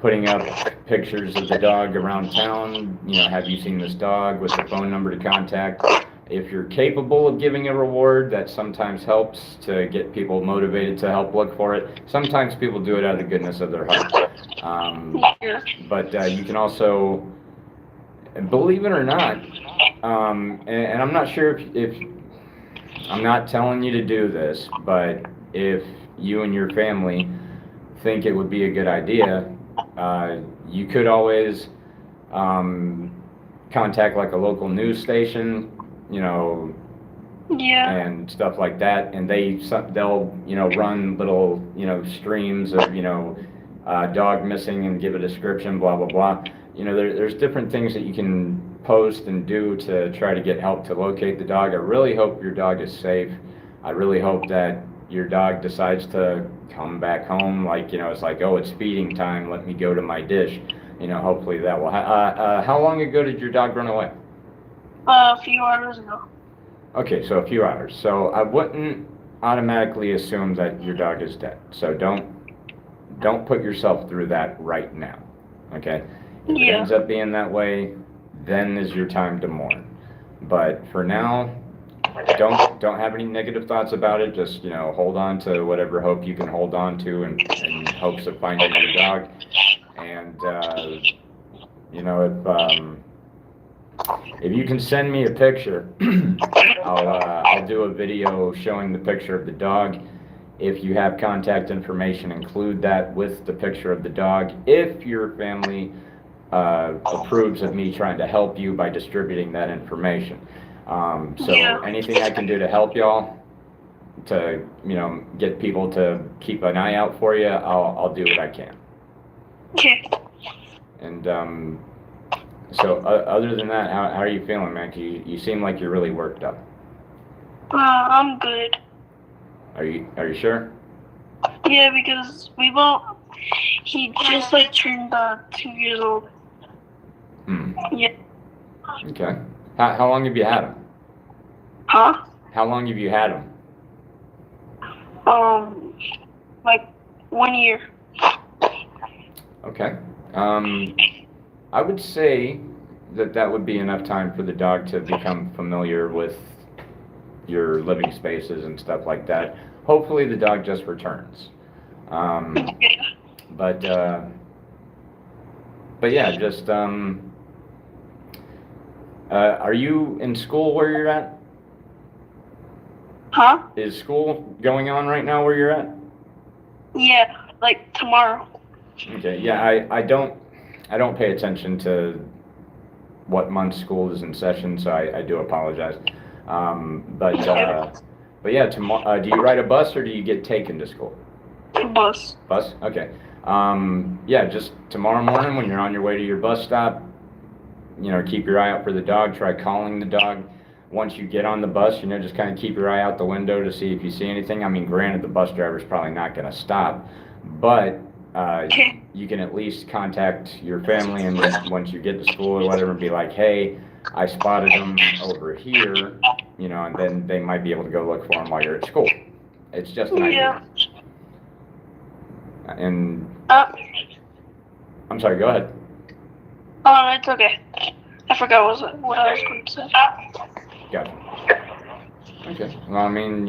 putting up pictures of the dog around town, have you seen this dog, with the phone number to contact. If you're capable of giving a reward, that sometimes helps to get people motivated to help look for it. Sometimes people do it out of the goodness of their heart. But you can also, believe it or not, and I'm not sure if I'm not telling you to do this, but if you and your family think it would be a good idea, you could always contact like a local news station, you know, Yeah. and stuff like that, and they'll run little streams of dog missing and give a description, blah blah blah. There's different things that you can post and do to try to get help to locate the dog. I really hope your dog is safe. I really hope that your dog decides to come back home, like it's like, oh, it's feeding time, let me go to my dish. Hopefully that will how long ago did your dog run away? A few hours ago. Okay, so a few hours. So I wouldn't automatically assume that your dog is dead. So don't put yourself through that right now. Okay? If it ends up being that way, then is your time to mourn. But for now, don't have any negative thoughts about it. Just hold on to whatever hope you can hold on to in hopes of finding your dog. And if you can send me a picture, I'll do a video showing the picture of the dog. If you have contact information, include that with the picture of the dog. If your family approves of me trying to help you by distributing that information. Anything I can do to help y'all, to get people to keep an eye out for you, I'll do what I can. Okay. And so other than that, how are you feeling, man? You seem like you're really worked up. I'm good. Are you sure? Yeah, because he just turned 2 years old. Yeah. Okay. How long have you had him? Huh? How long have you had him? Like 1 year. Okay. I would say that would be enough time for the dog to become familiar with your living spaces and stuff like that. Hopefully the dog just returns. But yeah, just are you in school where you're at? Huh? Is school going on right now where you're at? Yeah, like tomorrow. Okay, yeah, I don't pay attention to what month school is in session, so I do apologize. But yeah, tomorrow, do you ride a bus or do you get taken to school? Bus. Bus? Okay. Yeah, just tomorrow morning when you're on your way to your bus stop, keep your eye out for the dog. Try calling the dog. Once you get on the bus, just kind of keep your eye out the window to see if you see anything. I mean, granted, the bus driver's probably not going to stop, but you can at least contact your family, and once you get to school or whatever, and be like, hey, I spotted him over here, and then they might be able to go look for him while you're at school. It's just an idea. And I'm sorry, go ahead. Oh, it's okay. I forgot what I was going to say. Gotcha. Okay. Well, I mean,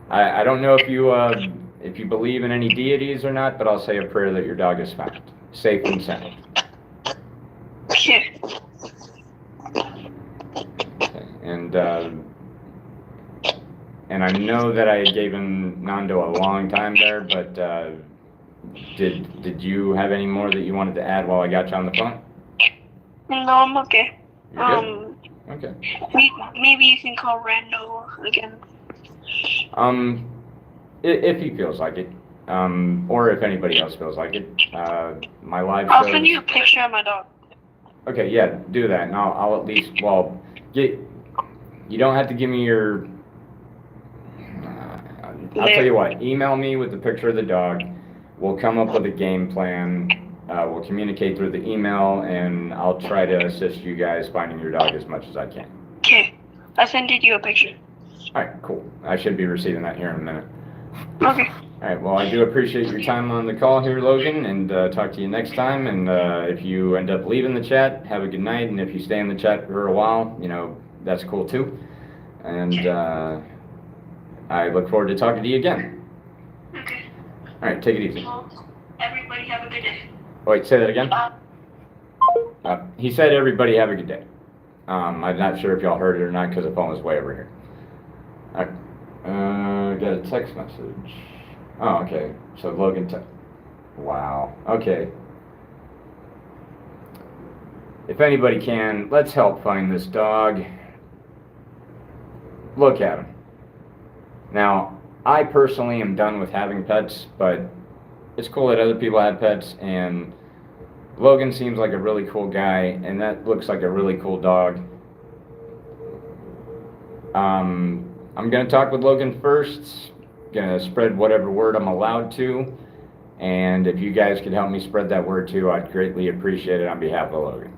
I don't know if you believe in any deities or not, but I'll say a prayer that your dog is found, safe and sound. Okay. Okay. And I know that I gave Nando a long time there, but did you have any more that you wanted to add while I got you on the phone? No, I'm okay. You're good? Okay. Maybe you can call Rando again. If he feels like it, or if anybody else feels like it. My live shows. I'll send you a picture of my dog. Okay, yeah, do that, and I'll at least, you don't have to give me your, I'll tell you what, email me with the picture of the dog. We'll come up with a game plan. We'll communicate through the email, and I'll try to assist you guys finding your dog as much as I can. Okay, I sent you a picture. All right, cool. I should be receiving that here in a minute. Okay. All right, well, I do appreciate your time on the call here, Logan, and talk to you next time. And if you end up leaving the chat, have a good night. And if you stay in the chat for a while, that's cool too. And I look forward to talking to you again. Okay. All right, take it easy. Well, everybody have a good day. Wait, say that again? He said everybody have a good day. I'm not sure if y'all heard it or not because the phone was way over here. I got a text message. Oh, okay. So Logan wow. Okay. If anybody can, let's help find this dog. Look at him. Now, I personally am done with having pets, but it's cool that other people have pets, and Logan seems like a really cool guy, and that looks like a really cool dog. I'm gonna talk with Logan first, gonna spread whatever word I'm allowed to, and if you guys could help me spread that word too, I'd greatly appreciate it on behalf of Logan.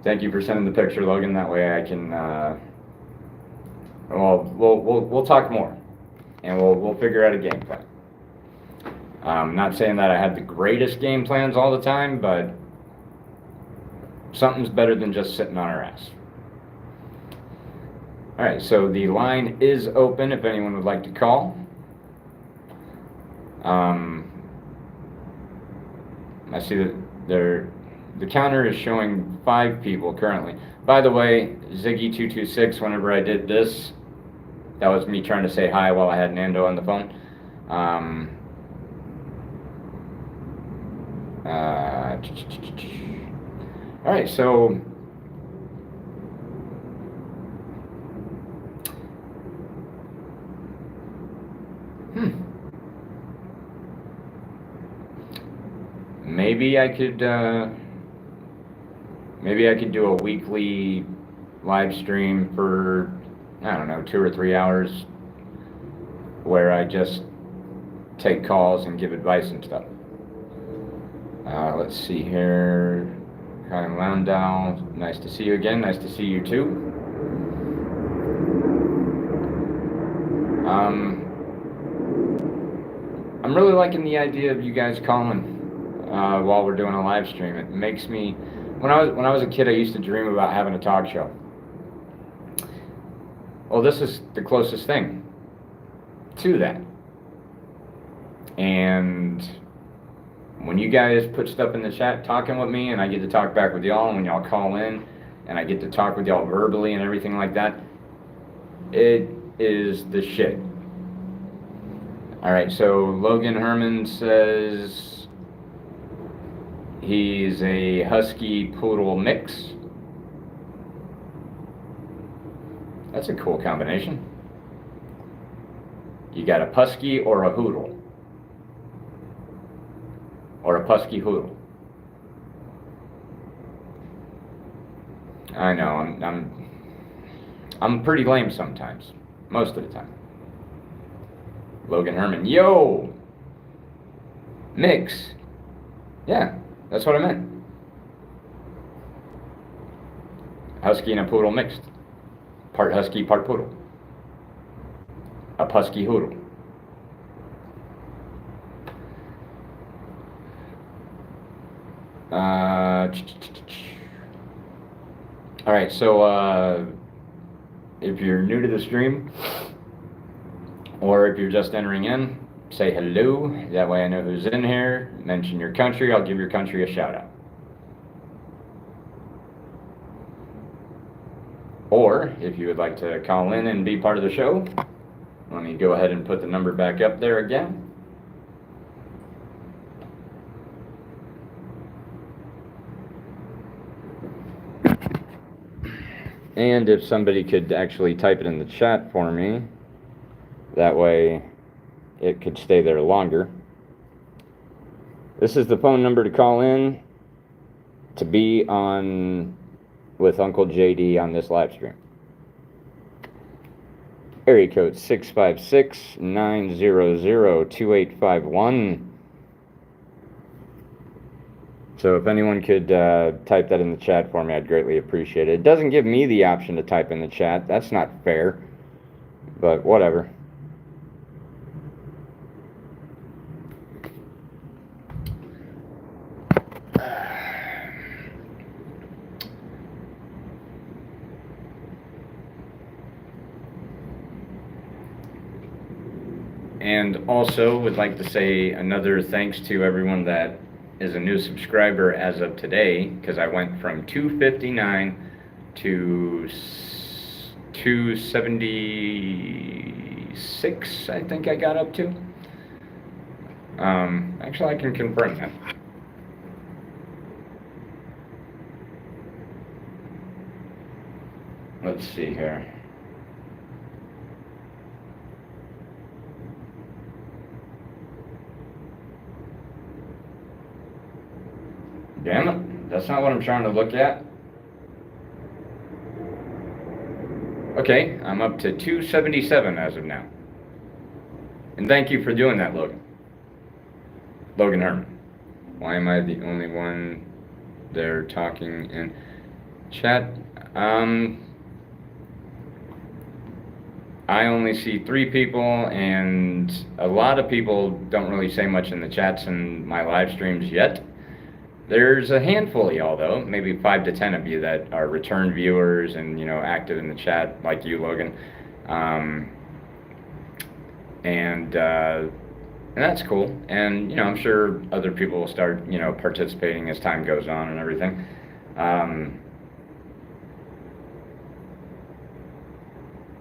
Thank you for sending the picture, Logan. That way I can, we'll talk more, and we'll figure out a game plan. Not saying that I have the greatest game plans all the time, but something's better than just sitting on our ass. All right, so the line is open if anyone would like to call. I see that the counter is showing 5 people currently. By the way, Ziggy226, whenever I did this, that was me trying to say hi while I had Nando on the phone. All right, so maybe I could do a weekly live stream for, I don't know, 2 or 3 hours where I just take calls and give advice and stuff. Let's see here. Kyle Landau, nice to see you again. Nice to see you too. I'm really liking the idea of you guys calling while we're doing a live stream. It makes me, when I was a kid, I used to dream about having a talk show. Well, this is the closest thing to that. And when you guys put stuff in the chat talking with me, and I get to talk back with y'all, and when y'all call in and I get to talk with y'all verbally and everything like that, it is the shit. Alright, so Logan Herman says he's a Husky Poodle mix. That's a cool combination. You got a Pusky or a Hoodle? Or a Pusky Hoodle? I know, I'm pretty lame sometimes. Most of the time. Logan Herman, yo! Mix. Yeah, that's what I meant. Husky and a Poodle mixed. Part Husky, part Poodle. A Pusky Hoodle. Alright, so if you're new to the stream, or if you're just entering in, say hello. That way I know who's in here. Mention your country. I'll give your country a shout out. Or if you would like to call in and be part of the show, let me go ahead and put the number back up there again. And if somebody could actually type it in the chat for me, that way it could stay there longer. This is the phone number to call in to be on with Uncle JD on this live stream. Area code 656-900-2851. So if anyone could type that in the chat for me, I'd greatly appreciate it. It doesn't give me the option to type in the chat. That's not fair, but whatever. And also would like to say another thanks to everyone that is a new subscriber as of today, because I went from 259 to 276, I think I got up to. Actually, I can confirm that. Let's see here. Damn it, that's not what I'm trying to look at. Okay, I'm up to 277 as of now. And thank you for doing that, Logan. Logan Herman. Why am I the only one there talking in chat? I only see 3 people, and a lot of people don't really say much in the chats in my live streams yet. There's a handful of y'all, though, maybe 5 to 10 of you that are return viewers and, you know, active in the chat, like you, Logan. And that's cool. And, you know, I'm sure other people will start, you know, participating as time goes on and everything.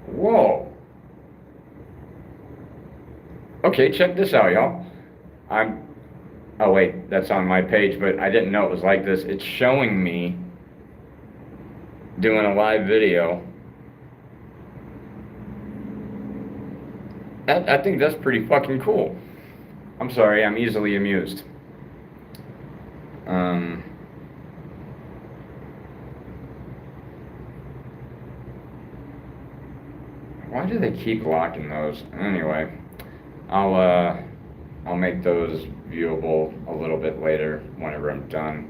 Whoa. Okay, check this out, y'all. Oh wait, that's on my page, but I didn't know it was like this. It's showing me doing a live video. I think that's pretty fucking cool. I'm sorry, I'm easily amused. Why do they keep locking those? Anyway, I'll make those viewable a little bit later whenever I'm done.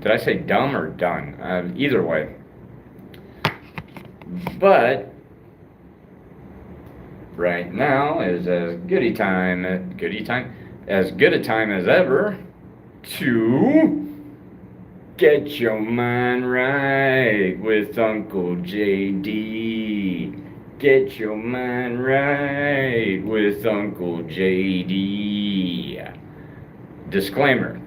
Did I say dumb or done? Either way. But right now is as good a time as ever to get your mind right with Uncle JD. Get your mind right with Uncle JD. Disclaimer.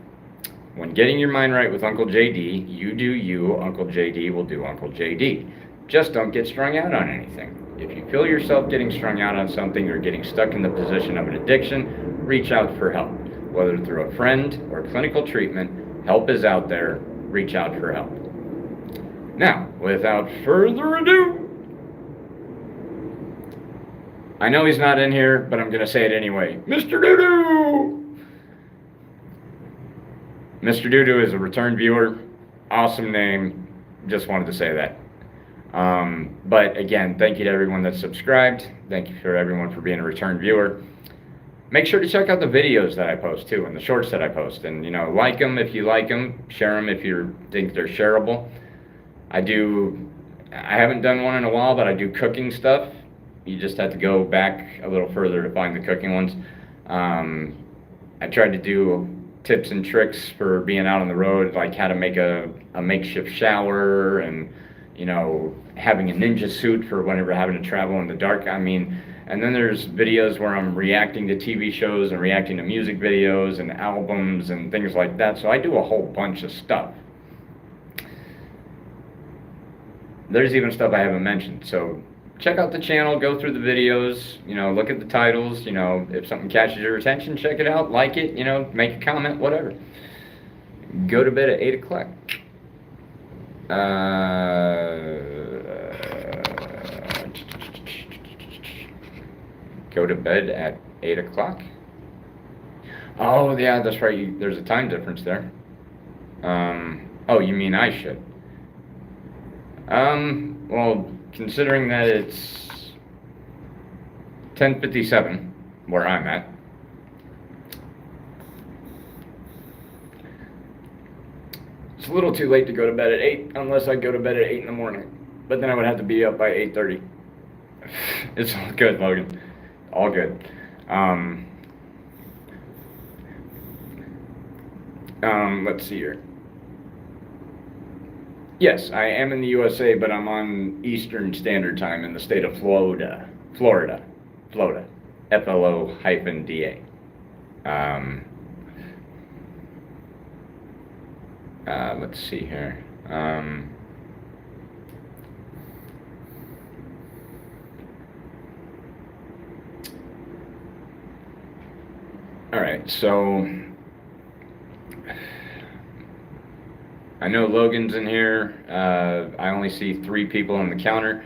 When getting your mind right with Uncle JD, you do you, Uncle JD will do Uncle JD. Just don't get strung out on anything. If you feel yourself getting strung out on something or getting stuck in the position of an addiction, reach out for help. Whether through a friend or clinical treatment, help is out there. Reach out for help. Now, without further ado, I know he's not in here, but I'm going to say it anyway. Mr. Doodoo! Mr. Doodoo is a return viewer. Awesome name. Just wanted to say that. But again, thank you to everyone that's subscribed. Thank you for everyone for being a return viewer. Make sure to check out the videos that I post too, and the shorts that I post. And, you know, like them if you like them. Share them if you think they're shareable. I haven't done one in a while, but I do cooking stuff. You just have to go back a little further to find the cooking ones. I tried to do tips and tricks for being out on the road, like how to make a makeshift shower and, you know, having a ninja suit for whenever having to travel in the dark. I mean, and then there's videos where I'm reacting to TV shows and reacting to music videos and albums and things like that. So I do a whole bunch of stuff. There's even stuff I haven't mentioned. So check out the channel, go through the videos, you know, look at the titles, you know, if something catches your attention, check it out, like it, you know, make a comment, whatever. Go to bed at 8 o'clock. Go to bed at 8 o'clock. Oh, yeah, that's right. There's a time difference there. Oh, you mean I should? Well, considering that it's 10:57 where I'm at, it's a little too late to go to bed at 8 unless I go to bed at 8 in the morning. But then I would have to be up by 8:30. It's all good, Logan. All good. Let's see here. Yes, I am in the USA, but I'm on Eastern Standard Time in the state of Florida. FLO-DA. Let's see here. All right, so I know Logan's in here. I only see 3 people on the counter.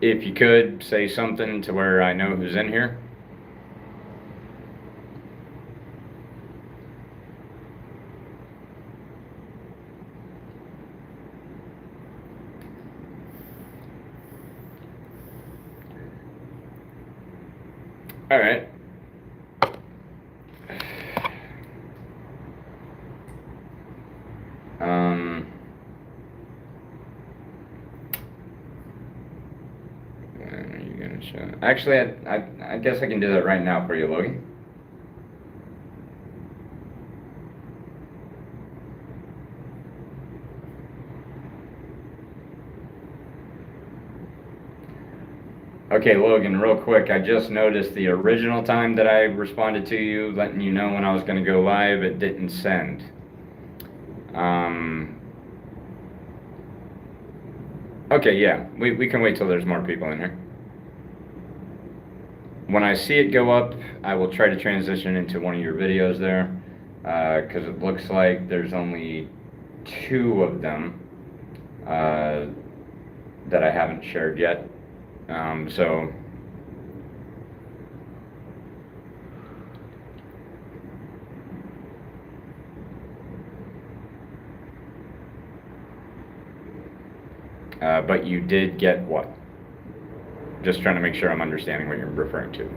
If you could say something to where I know who's in here. All right. When are you gonna show? Actually, I guess I can do that right now for you, Logan. Okay, Logan, real quick, I just noticed the original time that I responded to you, letting you know when I was going to go live, it didn't send. Okay, yeah, we can wait till there's more people in here. When I see it go up, I will try to transition into one of your videos there, because it looks like there's only 2 of them that I haven't shared yet. But you did get what? Just trying to make sure I'm understanding what you're referring to.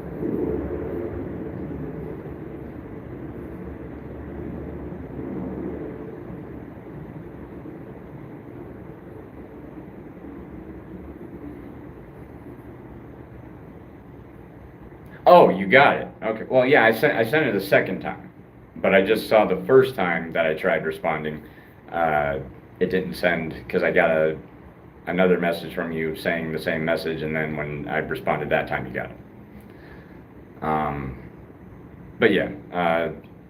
Oh, you got it. Okay. Well, yeah, I sent it the second time, but I just saw the first time that I tried responding, it didn't send because I got another message from you saying the same message, and then when I responded that time, you got it. But yeah,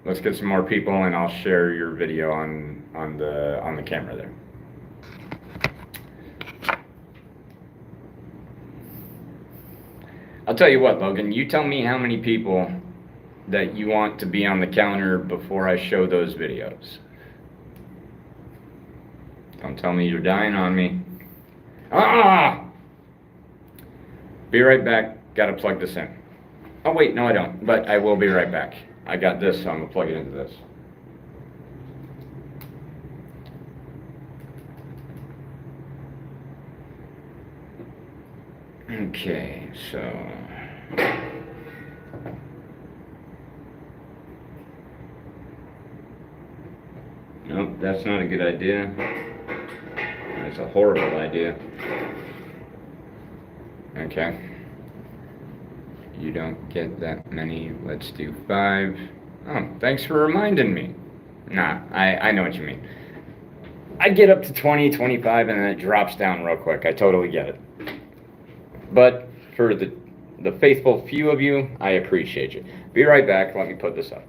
let's get some more people, and I'll share your video on the camera there. I'll tell you what, Logan, you tell me how many people that you want to be on the counter before I show those videos. Don't tell me you're dying on me. Ah! Be right back. Gotta plug this in. Oh, wait, no, I don't. But I will be right back. I got this, so I'm gonna plug it into this. Okay, so nope, that's not a good idea. That's a horrible idea. Okay. You don't get that many. Let's do 5. Oh, thanks for reminding me. Nah, I know what you mean. I get up to 20, 25, and then it drops down real quick. I totally get it. But for the faithful few of you, I appreciate you. Be right back. Let me put this up.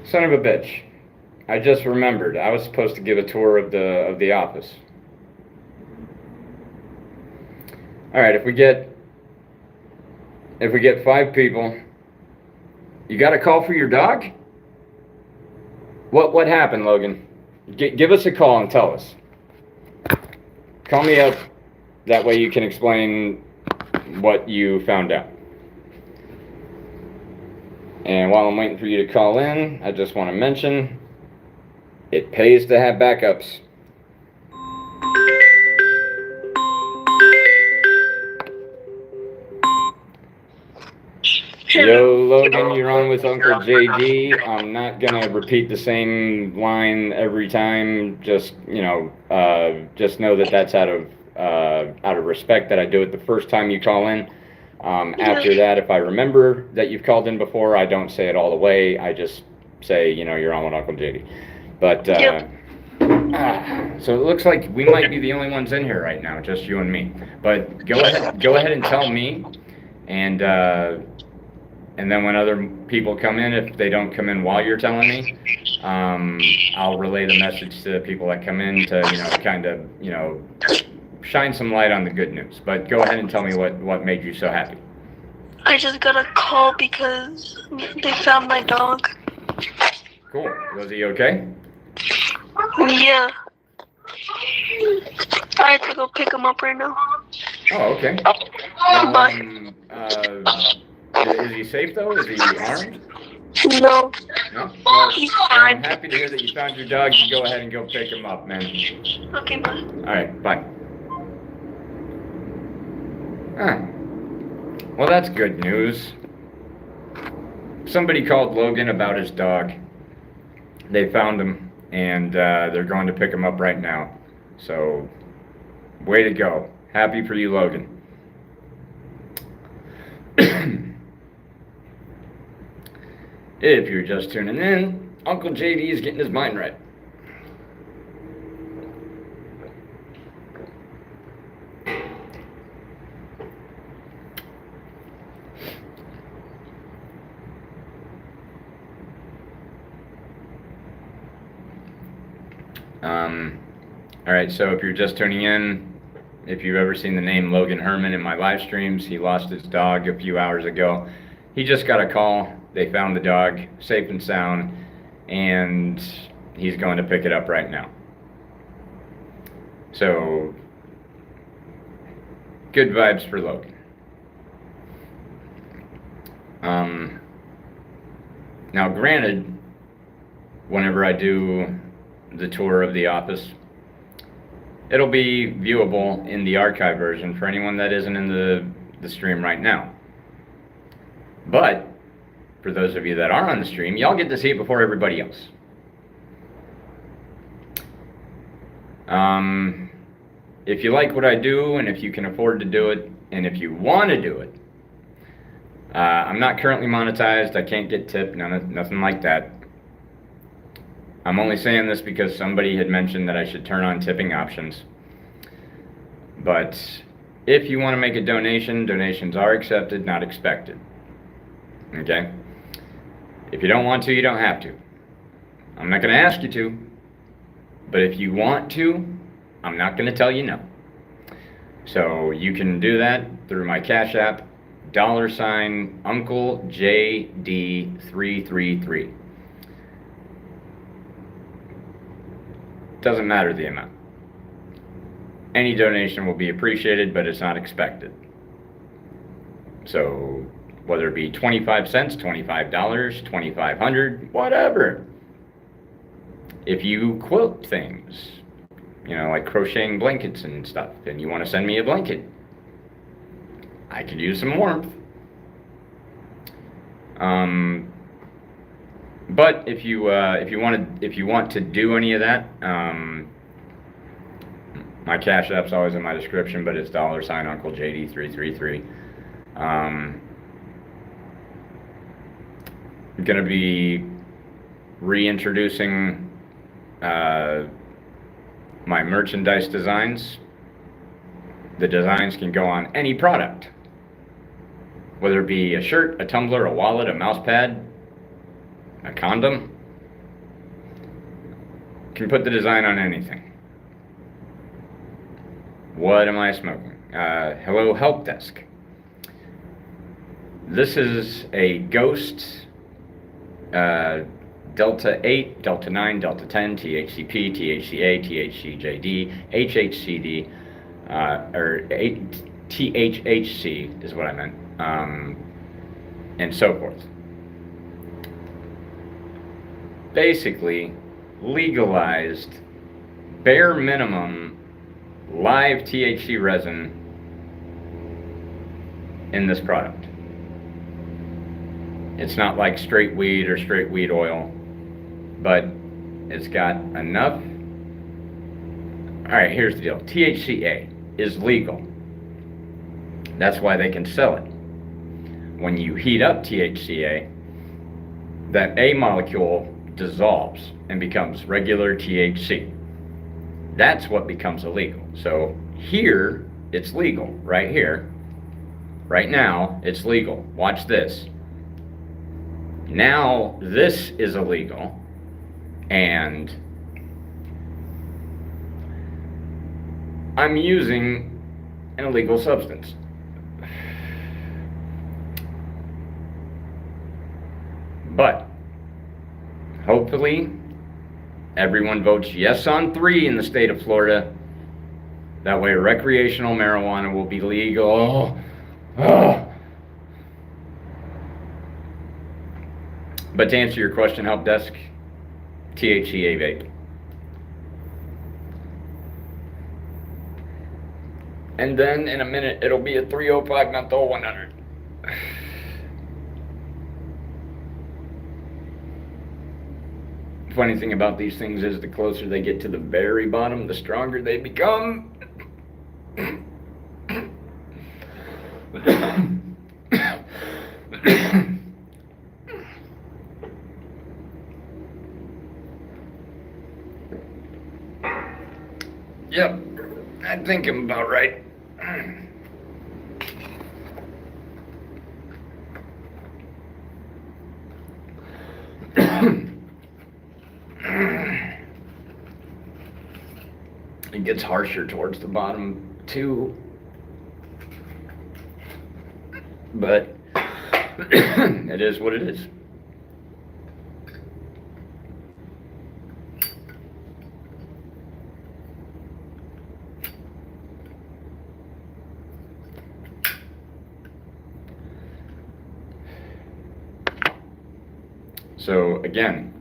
Son of a bitch. I just remembered. I was supposed to give a tour of the office. All right, if we get 5 people, you got a call for your dog? What happened, Logan? Give us a call and tell us. Call me up. That way you can explain what you found out. And while I'm waiting for you to call in, I just want to mention It pays to have backups. Yo, Logan, you're on with Uncle JD. I'm not gonna repeat the same line every time. Just just know that that's out of respect that I do it the first time you call in. After that, if I remember that you've called in before, I don't say it all the way. I just say, you're on with Uncle JD. But so it looks like we might be the only ones in here right now, just you and me. But go ahead and tell me, and then when other people come in, if they don't come in while you're telling me, I'll relay the message to the people that come in to, kind of, shine some light on the good news. But go ahead and tell me what made you so happy. I just got a call because they found my dog. Cool. Was he okay? Yeah. I have to go pick him up right now. Oh, okay. Bye. Is he safe though? Is he armed? No. No? Well, He's I'm fine. happy to hear that you found your dog. You go ahead and go pick him up, man. Okay, bye. All right, bye. Well, that's good news. Somebody called Logan about his dog. They found him, and they're going to pick him up right now. So, way to go. Happy for you, Logan. If you're just tuning in, Uncle JD is getting his mind right. All right, so if you're just tuning in, if you've ever seen the name Logan Herman in my live streams, he lost his dog a few hours ago. He just got a call. They found the dog safe and sound, and he's going to pick it up right now. So, good vibes for Logan. Now, granted, whenever I do the tour of the office, it'll be viewable in the archive version for anyone that isn't in the stream right now. But for those of you that are on the stream, y'all get to see it before everybody else. If you like what I do, and if you can afford to do it, and if you want to do it, I'm not currently monetized. I can't get tipped, nothing like that. I'm only saying this because somebody had mentioned that I should turn on tipping options. But if you want to make a donation, donations are accepted, not expected. Okay? If you don't want to, you don't have to. I'm not going to ask you to. But if you want to, I'm not going to tell you no. So you can do that through my Cash App, $ Uncle JD 333. Doesn't matter the amount. Any donation will be appreciated, but it's not expected. So whether it be 25 cents, $25, $2,500, whatever. If you quilt things, like crocheting blankets and stuff, and you want to send me a blanket, I could use some warmth. But if you want to do any of that, my Cash App's always in my description, but it's $ Uncle JD 333. I'm gonna be reintroducing my merchandise designs. The designs can go on any product, whether it be a shirt, a tumbler, a wallet, a mouse pad, a condom. Can put the design on anything. What am I smoking? Hello, help desk. This is a Ghost Delta 8, Delta 9, Delta 10, THCP, THCA, THCJD, HHCD, or THHC is what I meant, and so forth. Basically, legalized, bare minimum, live THC resin in this product. It's not like straight weed or straight weed oil, but it's got enough. All right, here's the deal. THCA is legal. That's why they can sell it. When you heat up THCA, that A molecule dissolves and becomes regular THC. That's what becomes illegal. So here, it's legal. Right here. Right now, it's legal. Watch this. Now, this is illegal. And I'm using an illegal substance. But hopefully everyone votes yes on 3 in the state of Florida. That way recreational marijuana will be legal. But to answer your question, Help Desk, THCA vape. And then in a minute, it'll be a 305 menthol 100. Funny thing about these things is the closer they get to the very bottom, the stronger they become. Yep, I think I'm about right. It gets harsher towards the bottom too, but it is what it is. So again,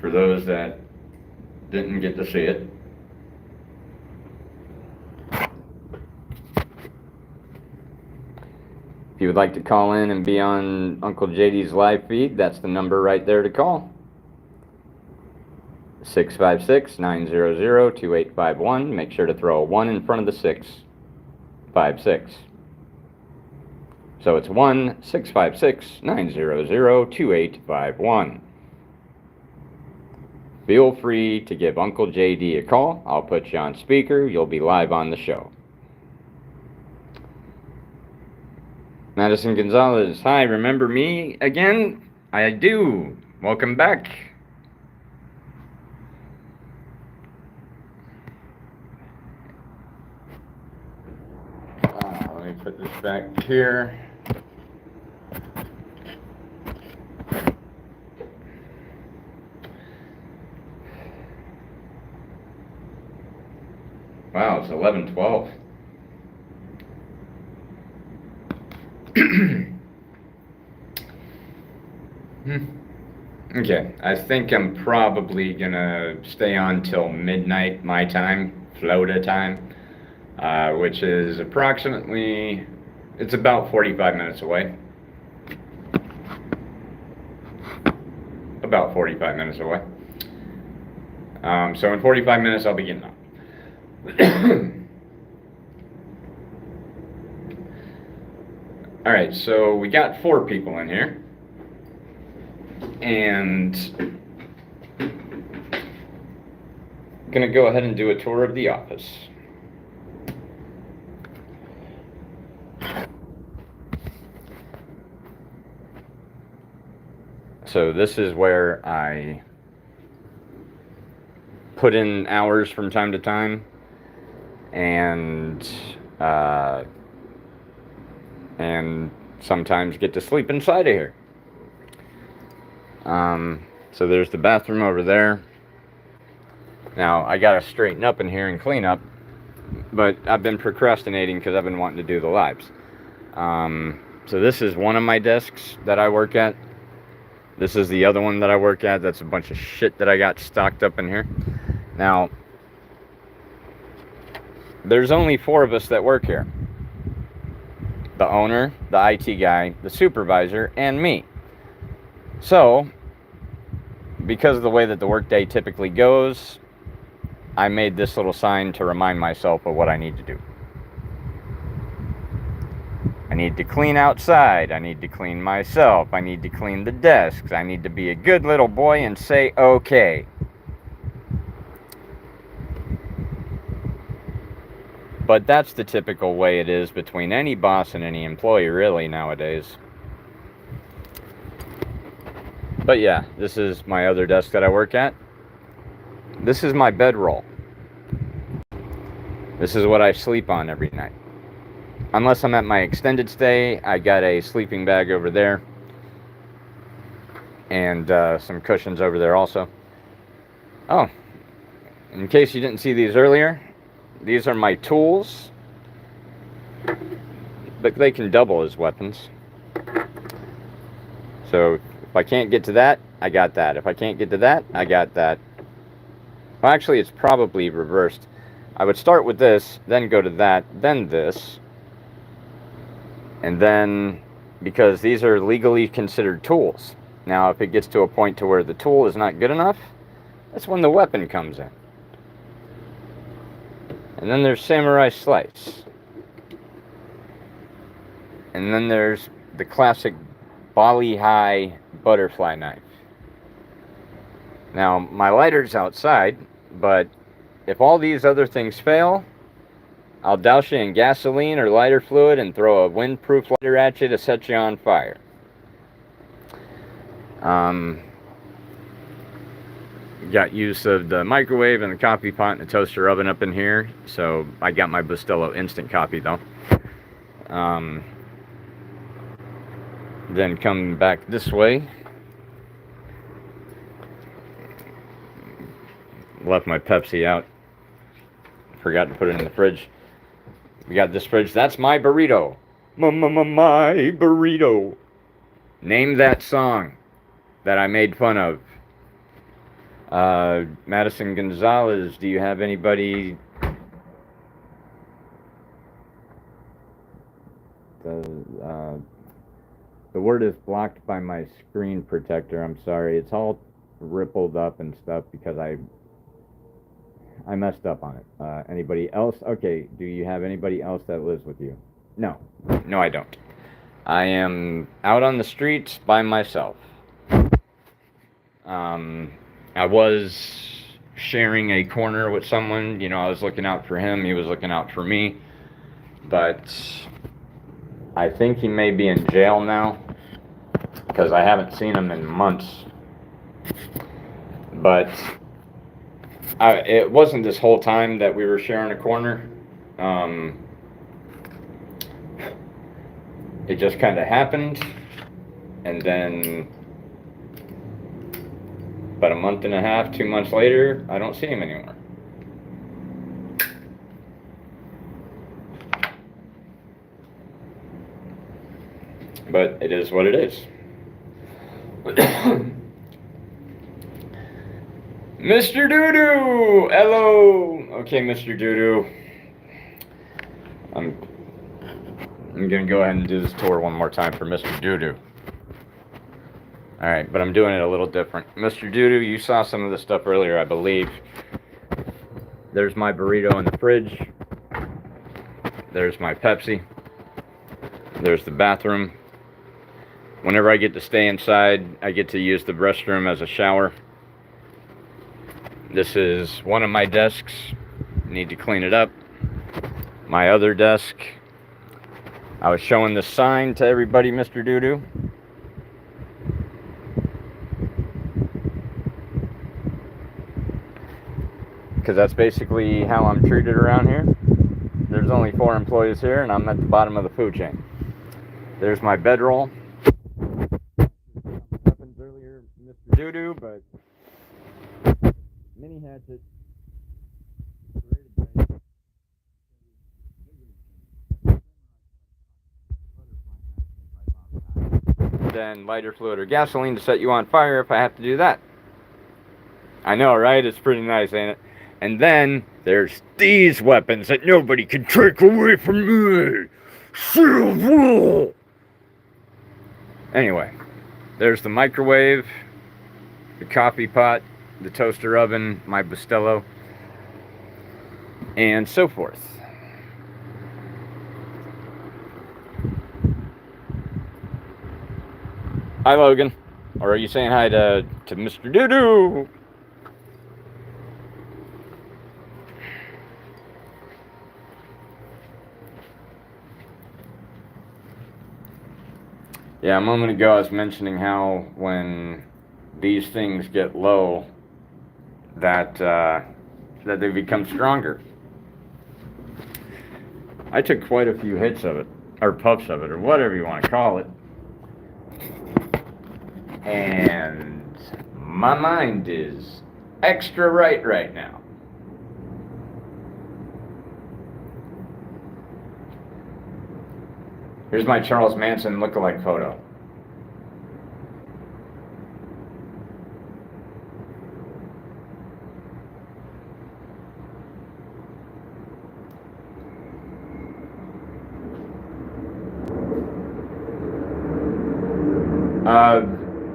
for those that didn't get to see it, if you would like to call in and be on Uncle JD's live feed, that's the number right there to call. 656-900-2851. Make sure to throw a 1 in front of the 656. So it's 1-656-900-2851. Feel free to give Uncle JD a call. I'll put you on speaker. You'll be live on the show. Madison Gonzalez, hi, remember me again? I do. Welcome back. Let me put this back here. Wow, it's 11:12. Okay, I think I'm probably gonna stay on till midnight my time, Florida time, which is approximately, it's about 45 minutes away. About 45 minutes away. So in 45 minutes I'll be getting up. All right, so we got 4 people in here, and gonna go ahead and do a tour of the office. So this is where I put in hours from time to time, and sometimes get to sleep inside of here. So there's the bathroom over there. Now I gotta straighten up in here and clean up, but I've been procrastinating because I've been wanting to do the lives. So this is one of my desks that I work at. This is the other one that I work at. That's a bunch of shit that I got stocked up in here. Now, there's only 4 of us that work here. The owner, the IT guy, the supervisor, and me. So, because of the way that the workday typically goes, I made this little sign to remind myself of what I need to do. I need to clean outside. I need to clean myself. I need to clean the desks. I need to be a good little boy and say okay. But that's the typical way it is between any boss and any employee, really, nowadays. But yeah, this is my other desk that I work at. This is my bedroll. This is what I sleep on every night. Unless I'm at my extended stay, I got a sleeping bag over there. And some cushions over there also. Oh, in case you didn't see these earlier, these are my tools. But they can double as weapons. So if I can't get to that, I got that. If I can't get to that, I got that. Well, actually, it's probably reversed. I would start with this, then go to that, then this. And then, because these are legally considered tools. Now, if it gets to a point to where the tool is not good enough, that's when the weapon comes in. And then there's Samurai Slice. And then there's the classic Bali High butterfly knife. Now, my lighter's outside, but if all these other things fail, I'll douse you in gasoline or lighter fluid and throw a windproof lighter at you to set you on fire. Got use of the microwave and the coffee pot and the toaster oven up in here. So I got my Bustelo instant coffee though. Then come back this way. Left my Pepsi out. Forgot to put it in the fridge. We got this fridge. That's my burrito. My burrito. Name that song that I made fun of. Madison Gonzalez, do you have anybody? The word is blocked by my screen protector. I'm sorry. It's all rippled up and stuff because I messed up on it. Anybody else? Okay, do you have anybody else that lives with you? No. No, I don't. I am out on the streets by myself. I was sharing a corner with someone. You know, I was looking out for him. He was looking out for me. But I think he may be in jail now because I haven't seen him in months. But it wasn't this whole time that we were sharing a corner. It just kind of happened, and then about a month and a half, 2 months later, I don't see him anymore. But it is what it is. Mr. Doodoo! Hello! Okay, Mr. Doodoo. I'm gonna go ahead and do this tour one more time for Mr. Doodoo. Alright, but I'm doing it a little different. Mr. Doodoo, you saw some of the stuff earlier, I believe. There's my burrito in the fridge. There's my Pepsi. There's the bathroom. Whenever I get to stay inside, I get to use the restroom as a shower. This is one of my desks. Need to clean it up. My other desk. I was showing the sign to everybody, Mr. Doodoo. Because that's basically how I'm treated around here. There's only 4 employees here, and I'm at the bottom of the food chain. There's my bedroll. Weapons earlier, Mr. Doodoo, but mini hatchet. then lighter fluid or gasoline to set you on fire if I have to do that. I know, right? It's pretty nice, ain't it? And then there's these weapons that nobody can take away from me. Anyway, there's the microwave, the coffee pot, the toaster oven, my Bustelo, and so forth. Hi, Logan. Or are you saying hi to Mr. Doodoo? Yeah, a moment ago I was mentioning how when these things get low, that they become stronger. I took quite a few hits of it, or puffs of it, or whatever you want to call it. And my mind is extra right now. Here's my Charles Manson lookalike photo.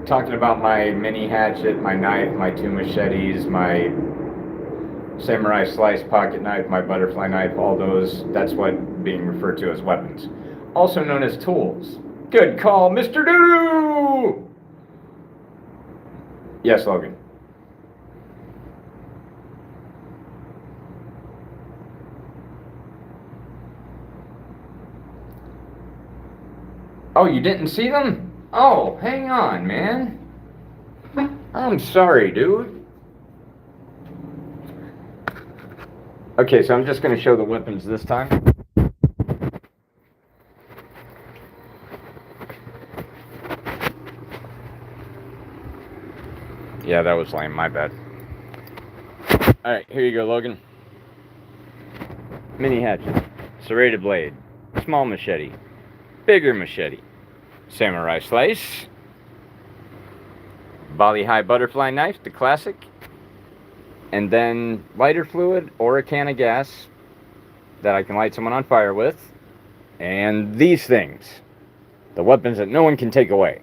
Talking about my mini hatchet, my knife, my 2 machetes, my samurai slice pocket knife, my butterfly knife, all those, that's what being referred to as weapons. Also known as tools. Good call, Mr. Doodoo! Yes, Logan. Oh, you didn't see them? Oh, hang on, man. I'm sorry, dude. Okay, so I'm just going to show the weapons this time. Yeah, that was lame, my bad. Alright, here you go, Logan. Mini hatchet, serrated blade, small machete, bigger machete, samurai slice, Bali High butterfly knife, the classic, and then lighter fluid or a can of gas that I can light someone on fire with, and these things, the weapons that no one can take away.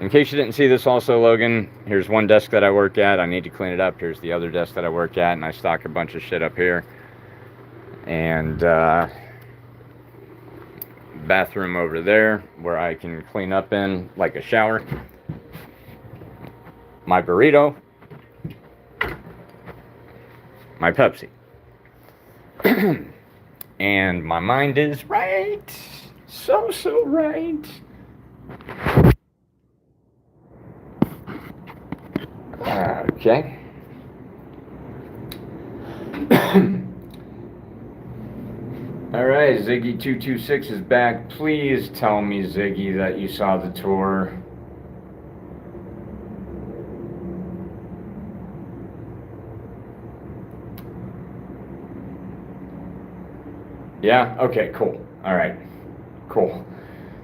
In case you didn't see this also, Logan, here's one desk that I work at. I need to clean it up. Here's the other desk that I work at, and I stock a bunch of shit up here. And bathroom over there where I can clean up in like a shower. My burrito. My Pepsi. And my mind is right. So right. Okay. Alright, Ziggy226 is back. Please tell me, Ziggy, that you saw the tour. Yeah? Okay, cool. Alright. Cool.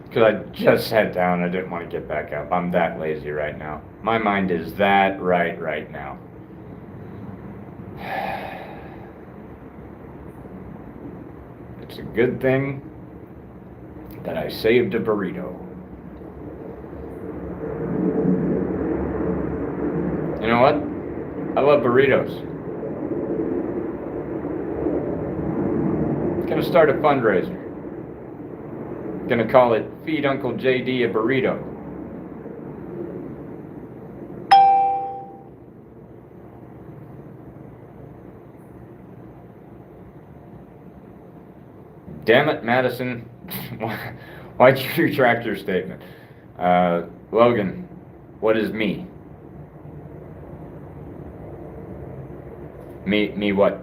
Because I just sat down, I didn't want to get back up. I'm that lazy right now. My mind is that right now. It's a good thing that I saved a burrito. You know what? I love burritos. Gonna start a fundraiser. Gonna call it Feed Uncle JD a Burrito. Damn it, Madison. Why'd you retract your statement? Logan, what is me? Me what?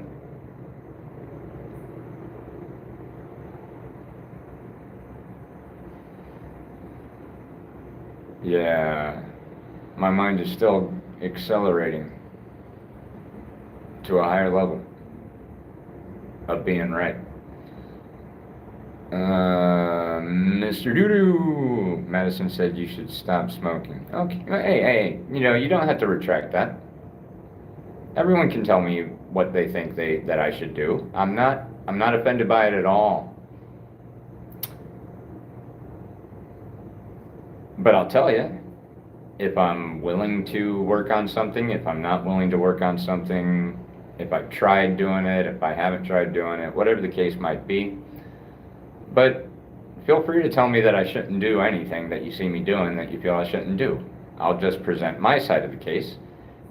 Yeah, my mind is still accelerating to a higher level of being right. Mr. Doodoo, Madison said you should stop smoking. Okay, hey, you don't have to retract that. Everyone can tell me what they think that I should do. I'm not offended by it at all. But I'll tell you, if I'm willing to work on something, if I'm not willing to work on something, if I've tried doing it, if I haven't tried doing it, whatever the case might be. But feel free to tell me that I shouldn't do anything that you see me doing that you feel I shouldn't do. I'll just present my side of the case.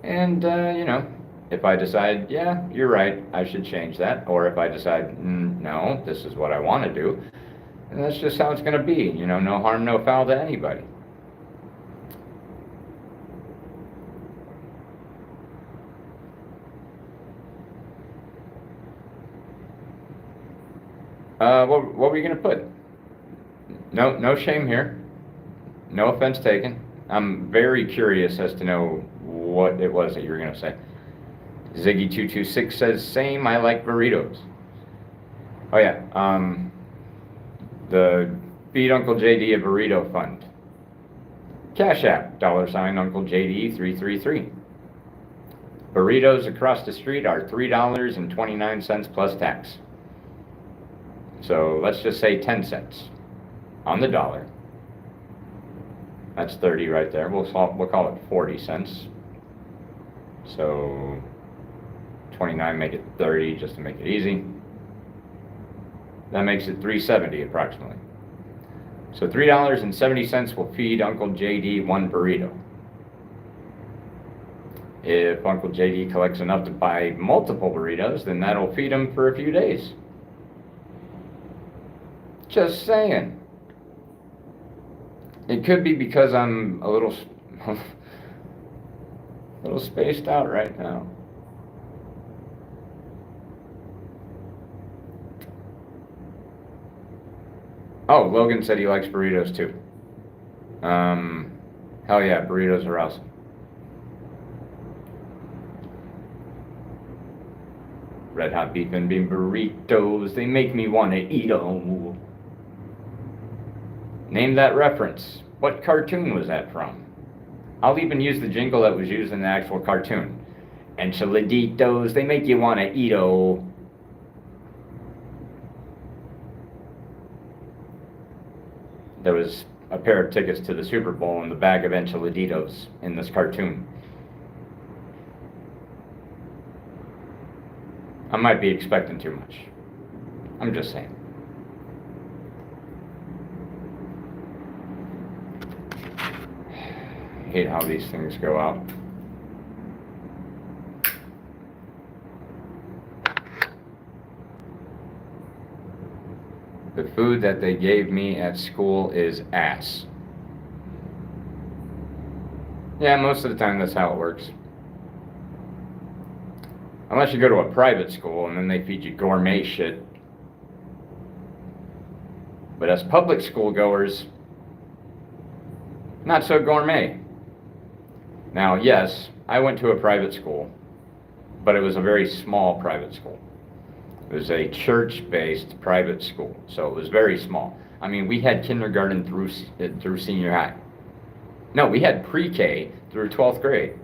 And, if I decide, yeah, you're right, I should change that. Or if I decide, no, this is what I want to do. And that's just how it's going to be. No harm, no foul to anybody. What were you going to put? No shame here. No offense taken. I'm very curious as to know what it was that you were going to say. Ziggy226 says, same, I like burritos. Oh yeah, the Feed Uncle JD a Burrito Fund. Cash App, $ Uncle JD 333. Burritos across the street are $3.29 plus tax. So let's just say 10 cents on the dollar. That's 30 right there. We'll call it 40 cents. So 29, make it 30 just to make it easy. That makes it $3.70 approximately. So $3.70 will feed Uncle JD one burrito. If Uncle JD collects enough to buy multiple burritos, then that'll feed him for a few days. Just saying. It could be because I'm a little spaced out right now. Oh, Logan said he likes burritos too. Hell yeah, burritos are awesome. Red hot beef and bean burritos, they make me want to eat 'em. Name that reference. What cartoon was that from? I'll even use the jingle that was used in the actual cartoon. Enchiladitos, they make you want to eat-o. There was a pair of tickets to the Super Bowl and the bag of enchiladitos in this cartoon. I might be expecting too much. I'm just saying. I hate how these things go out. The food that they gave me at school is ass. Yeah, most of the time that's how it works. Unless you go to a private school and then they feed you gourmet shit. But as public school goers, not so gourmet. Now, yes, I went to a private school, but it was a very small private school. It was a church-based private school, so it was very small. I mean, we had kindergarten through senior high. No, we had pre-K through 12th grade.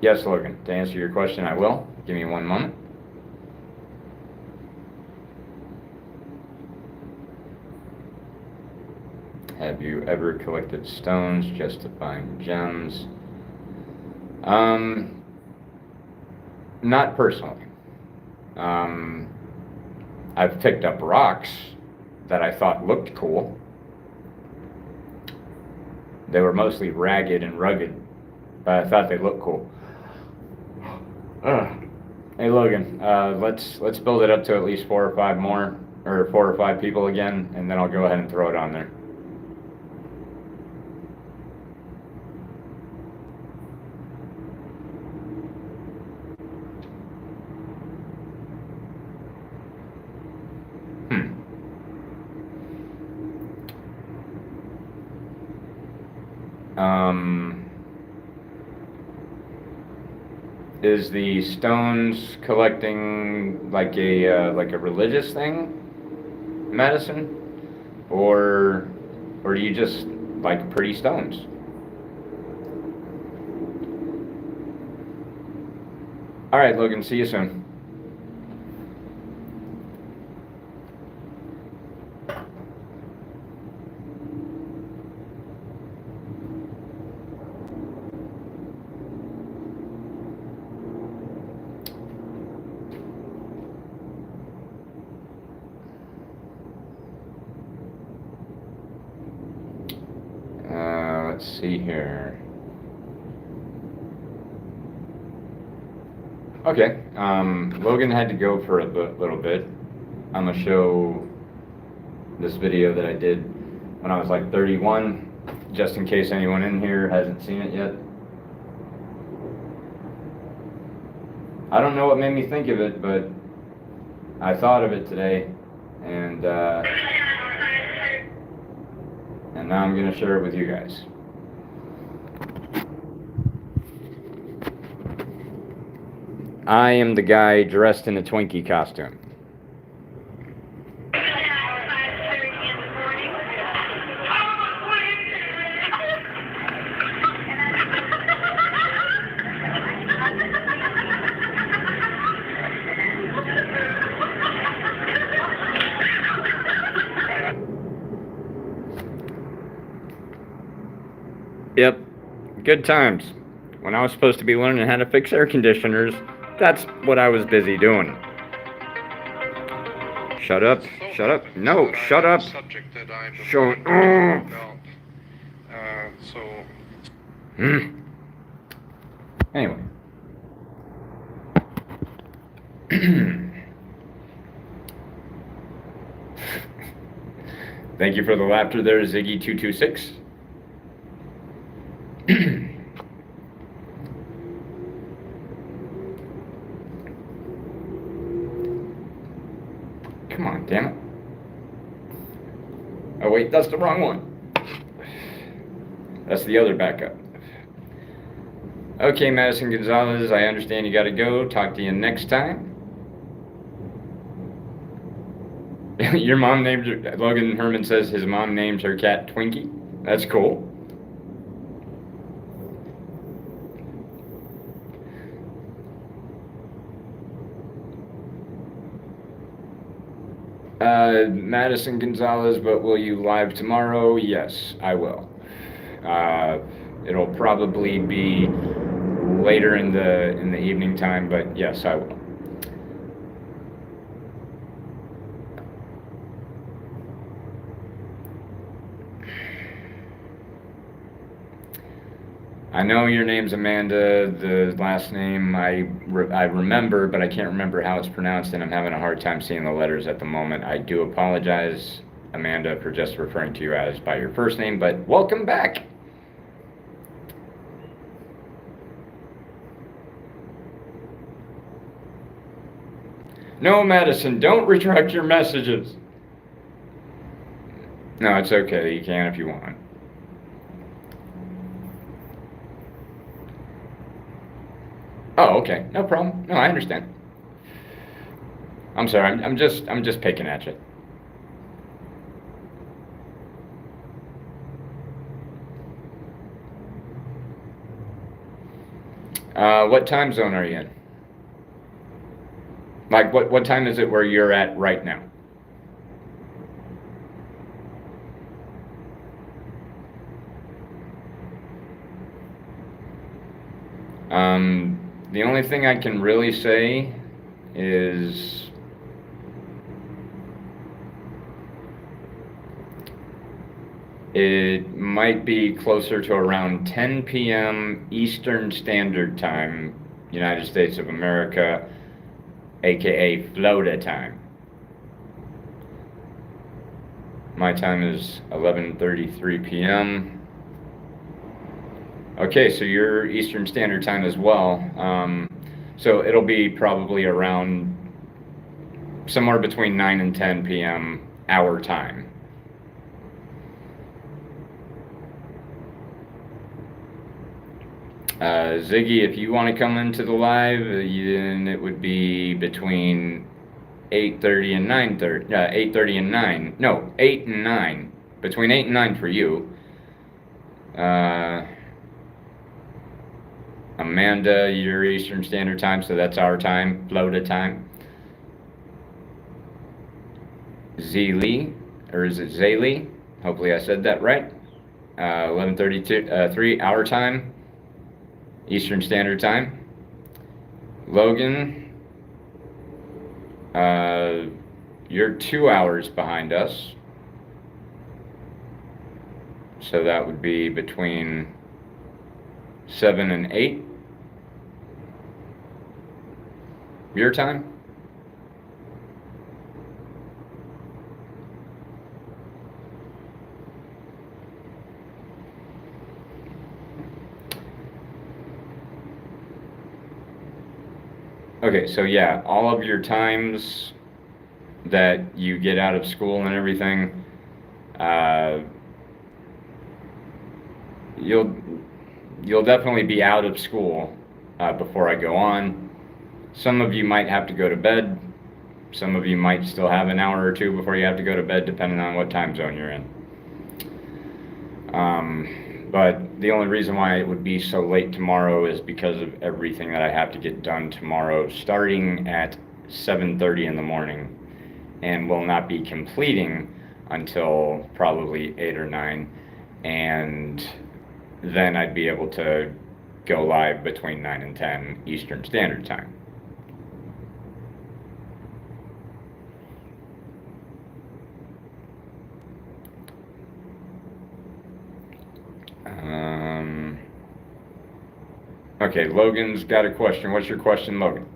Yes, Logan, to answer your question, I will. Give me one moment. Have you ever collected stones just to find gems? Not personally. I've picked up rocks that I thought looked cool. They were mostly ragged and rugged, but I thought they looked cool. Hey Logan, let's build it up to at least 4 or 5 people again, and then I'll go ahead and throw it on there. Is the stones collecting like a religious thing, Madison, or do you just like pretty stones? All right, Logan. See you soon. Let's see here. Okay, Logan had to go for a little bit. I'm gonna show this video that I did when I was like 31, just in case anyone in here hasn't seen it yet. I don't know what made me think of it, but I thought of it today, and now I'm gonna share it with you guys. I am the guy dressed in a Twinkie costume. Yep, good times. When I was supposed to be learning how to fix air conditioners, that's what I was busy doing. Shut up, shut up, no, shut up. Subject that I've been Shut wondering up. about. Anyway. Thank you for the laughter there, Ziggy226. Come on, damn it. Oh wait, that's the wrong one. That's the other backup. Okay, Madison Gonzalez, I understand you gotta go. Talk to you next time. Your mom named her, Logan Herman says his mom names her cat Twinkie. That's cool. Madison Gonzalez, but will you live tomorrow? Yes, I will. It'll probably be later in the evening time, but yes, I will. I know your name's Amanda. The last name I remember, but I can't remember how it's pronounced, and I'm having a hard time seeing the letters at the moment. I do apologize, Amanda, for just referring to you as by your first name, but welcome back. No, Madison, don't retract your messages. No, it's okay. You can if you want. Oh, okay. No problem. No, I understand. I'm sorry. I'm just picking at you. What time zone are you in? Like, what time is it where you're at right now? The only thing I can really say is it might be closer to around 10 p.m. Eastern Standard Time, United States of America, aka Florida time. My time is 11:33 p.m. Okay, so you're Eastern Standard Time as well. So it'll be probably around somewhere between 9 and 10 p.m. our time. Ziggy, if you want to come into the live, then it would be between 8:30 and 9:30. 8:30 and 9. No, 8 and 9. Between 8 and 9 for you. Amanda, you're Eastern Standard Time, so that's our time, Florida time. Zaylee, or is it Zaylee? Hopefully I said that right. 11:32, 3 our time, Eastern Standard Time. Logan, you're 2 hours behind us. So that would be between 7 and 8 your time. Okay, so yeah, all of your times that you get out of school and everything, you'll definitely be out of school before I go on. Some of you might have to go to bed. Some of you might still have an hour or two before you have to go to bed, depending on what time zone you're in. But the only reason why it would be so late tomorrow is because of everything that I have to get done tomorrow, starting at 7:30 in the morning, and will not be completing until probably 8 or 9, and then I'd be able to go live between 9 and 10 Eastern Standard Time. Okay, Logan's got a question. What's your question, Logan?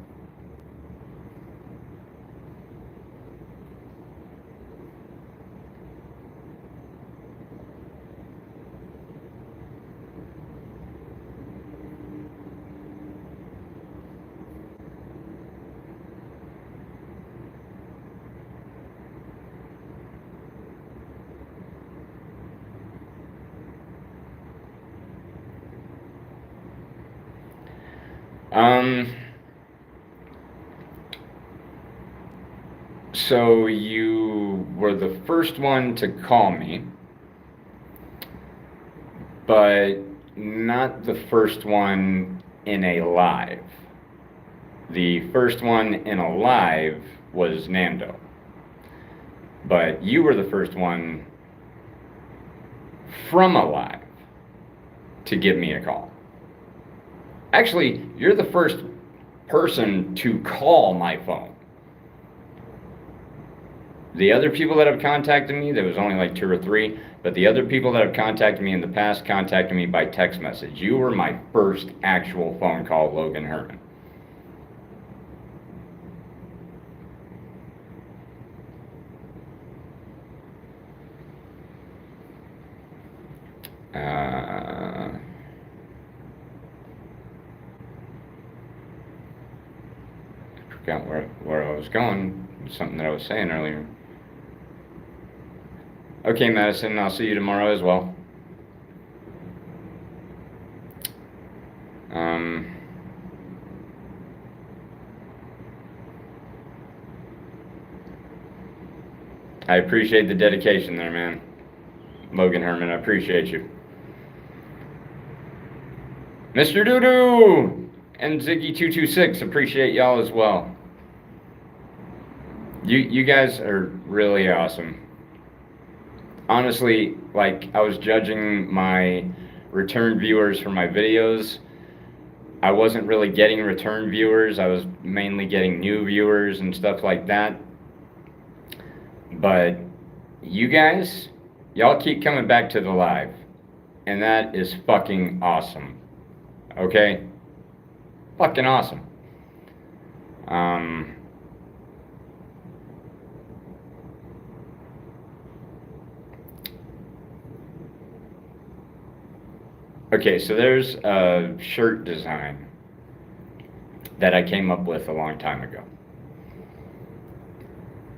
So you were the first one to call me, but not the first one in a live. The first one in a live was Nando, but you were the first one from a live to give me a call. Actually, you're the first person to call my phone. The other people that have contacted me, there was only like 2 or 3, but the other people that have contacted me in the past contacted me by text message. You were my first actual phone call, Logan Herman. I forgot where I was going, something that I was saying earlier. Okay, Madison, I'll see you tomorrow as well. I appreciate the dedication there, man. Logan Herman, I appreciate you. Mr. Doodoo and Ziggy226, appreciate y'all as well. You guys are really awesome. Honestly, like, I was judging my return viewers for my videos. I wasn't really getting return viewers. I was mainly getting new viewers and stuff like that. But you guys, y'all keep coming back to the live. And that is fucking awesome. Okay? Fucking awesome. Okay, so there's a shirt design that I came up with a long time ago.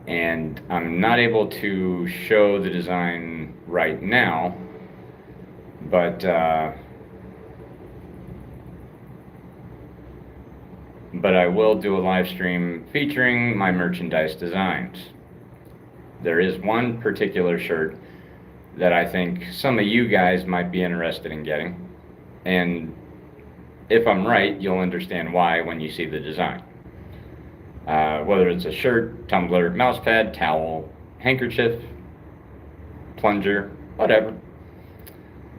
And I'm not able to show the design right now, but but I will do a live stream featuring my merchandise designs. There is one particular shirt that I think some of you guys might be interested in getting, and if I'm right, you'll understand why when you see the design. Whether it's a shirt, tumbler, mouse pad, towel, handkerchief, plunger, whatever.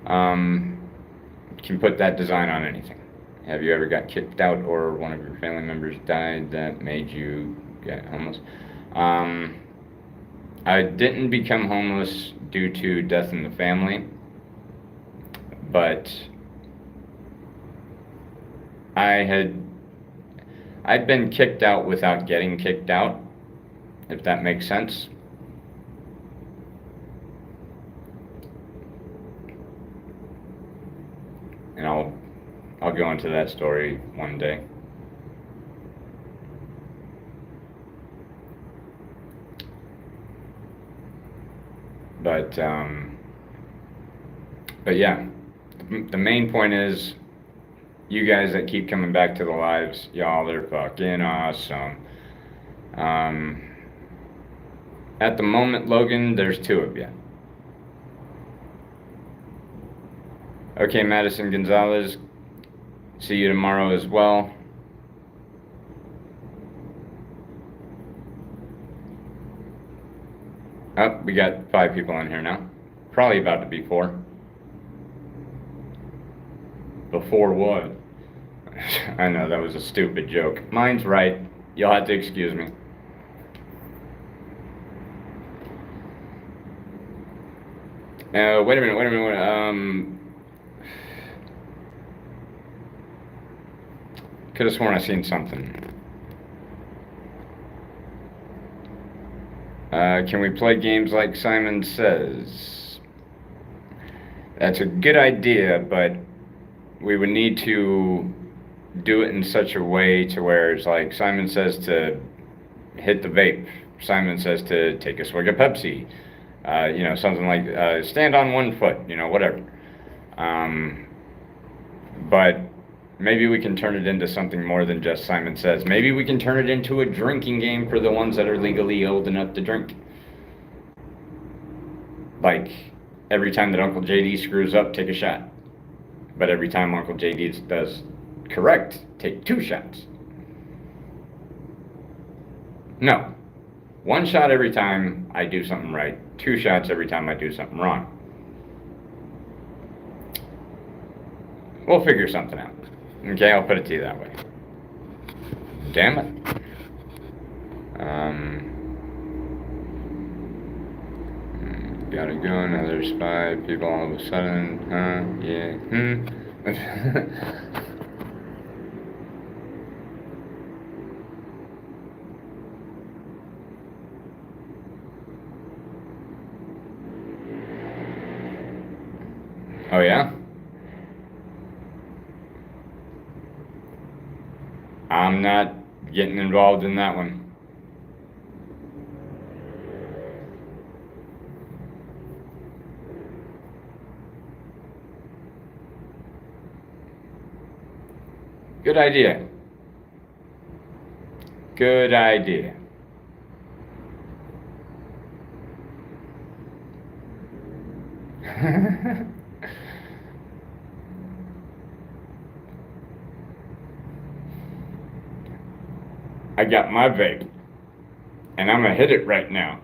Can put that design on anything. Have you ever got kicked out or one of your family members died that made you get homeless? I didn't become homeless due to death in the family, but I'd been kicked out without getting kicked out, if that makes sense. And I'll go into that story one day. But yeah, the main point is, you guys that keep coming back to the lives, y'all are fucking awesome. At the moment, Logan, there's 2 of you. Okay, Madison Gonzalez, see you tomorrow as well. Oh, we got 5 people in here now. Probably about to be 4. Before what? I know, that was a stupid joke. Mine's right. You'll have to excuse me. Wait a minute. Could have sworn I seen something. Can we play games like Simon Says? That's a good idea, but we would need to do it in such a way to where it's like Simon says to hit the vape. Simon says to take a swig of Pepsi. Something like stand on 1 foot, whatever. But maybe we can turn it into something more than just Simon Says. Maybe we can turn it into a drinking game for the ones that are legally old enough to drink. Like, every time that Uncle JD screws up, take a shot. But every time Uncle JD does correct, take 2 shots. No. 1 shot every time I do something right. 2 shots every time I do something wrong. We'll figure something out. Okay, I'll put it to you that way. Damn it. Gotta go, another 5 people all of a sudden, yeah, Oh yeah? I'm not getting involved in that one. Good idea. Good idea. I got my vape, and I'm gonna hit it right now.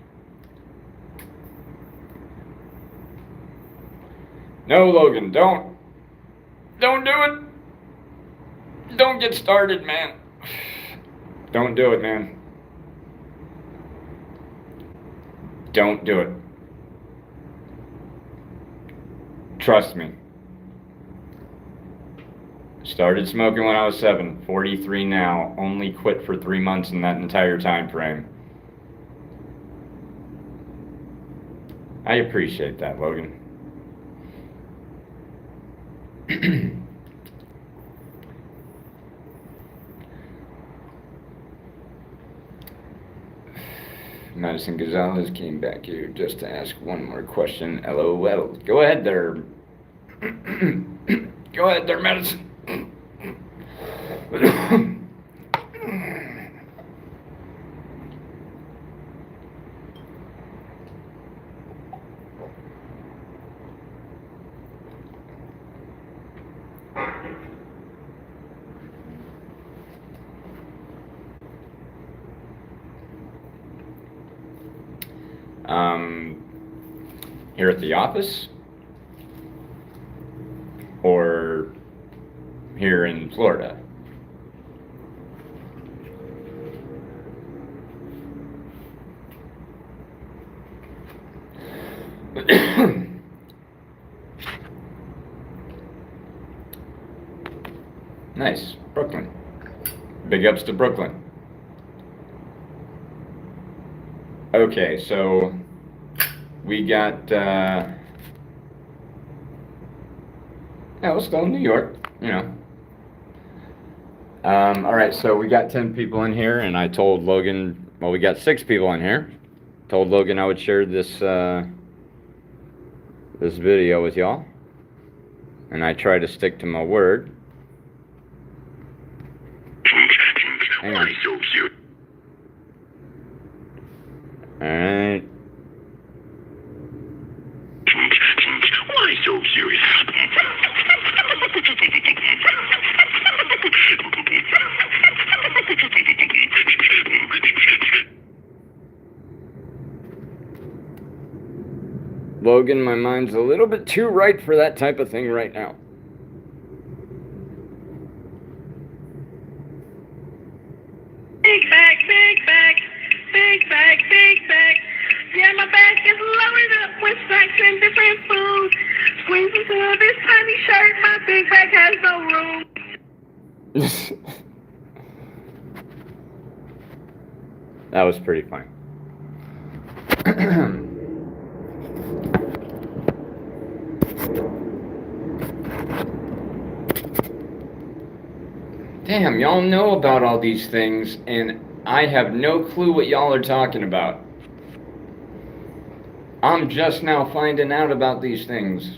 No, Logan, don't do it. Don't get started, man. Don't do it, man. Don't do it. Trust me. Started smoking when I was 7, 43 now, only quit for 3 months in that entire time frame. I appreciate that, Logan. Madison Gonzalez came back here just to ask one more question. LOL. Go ahead there. Go ahead there, Madison. Here at the office, or here in Florida? Nice. Brooklyn. Big ups to Brooklyn. Okay, so we got, yeah, we're still in New York, you know. All right, so we got 10 people in here, and I told Logan, well, we got 6 people in here. Told Logan I would share this, this video with y'all. And I try to stick to my word. Hang on. Alright. Why so serious? Logan, my mind's a little bit too right for that type of thing right now. Big back, big back, big back, big back. Yeah, my back is loaded up with snacks and different foods. Squeeze into this tiny shirt, my big back has no room. That was pretty funny. Damn, y'all know about all these things, and I have no clue what y'all are talking about. I'm just now finding out about these things.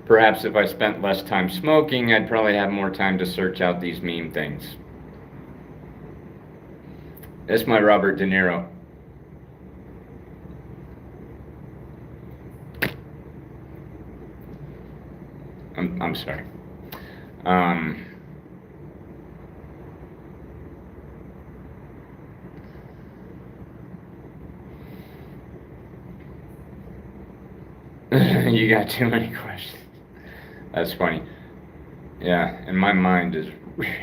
Perhaps if I spent less time smoking, I'd probably have more time to search out these meme things. That's my Robert De Niro. I'm sorry. You got too many questions. That's funny. Yeah, and my mind is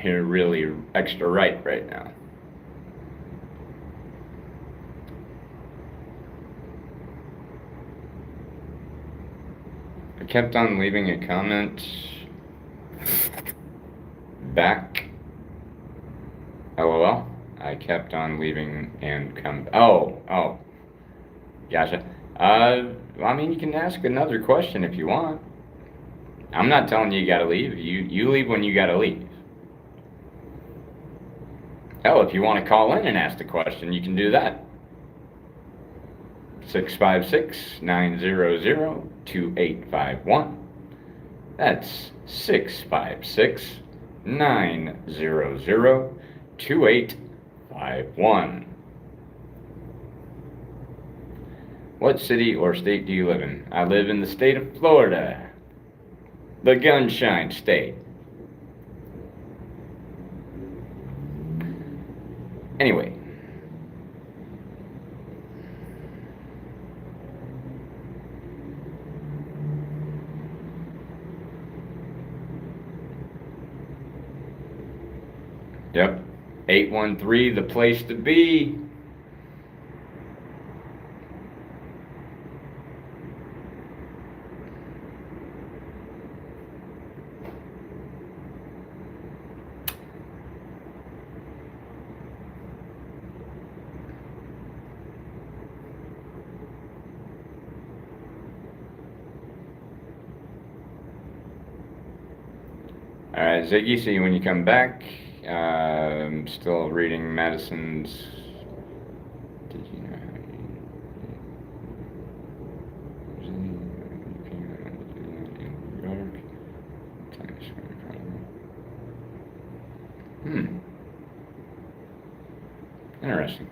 really extra right now. I kept on leaving a comment back. LOL. I kept on leaving and come. Oh. Gotcha. I mean, you can ask another question if you want. I'm not telling you gotta leave. You leave when you gotta leave. Hell, if you want to call in and ask the question, you can do that. 656-900-2851. That's 656-900-2851. What city or state do you live in? I live in the state of Florida, the Gunshine State. Anyway. Yep. 813, the place to be. Alright, Ziggy, see you when you come back. I'm still reading Madison's. Did you know how Interesting.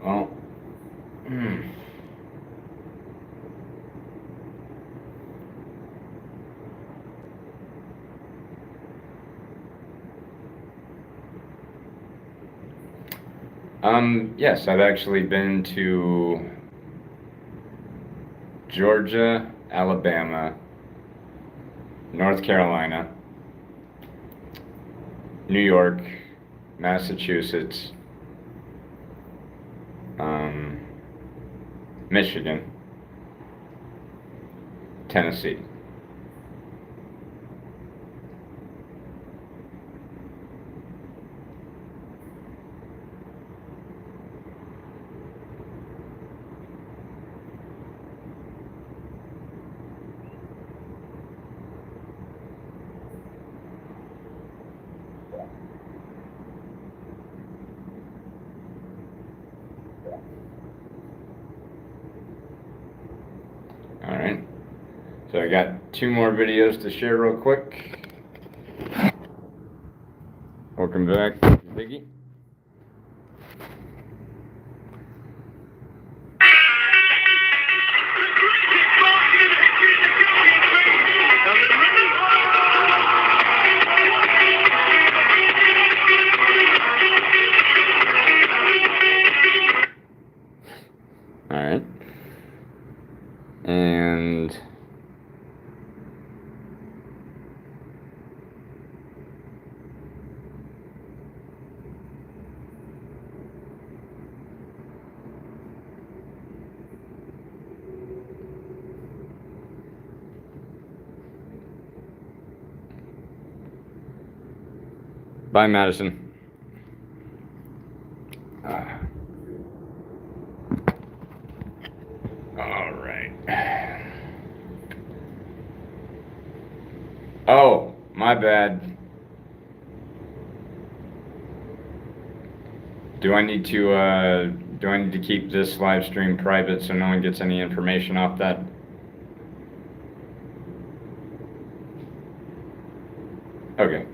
Well, yes, I've actually been to Georgia, Alabama, North Carolina, New York, Massachusetts, Michigan, Tennessee. Alright, so I got 2 more videos to share real quick. Welcome back, Biggie. Alright. And bye, Madison. All right. Oh, my bad. Do I need to keep this live stream private so no one gets any information off that? Okay.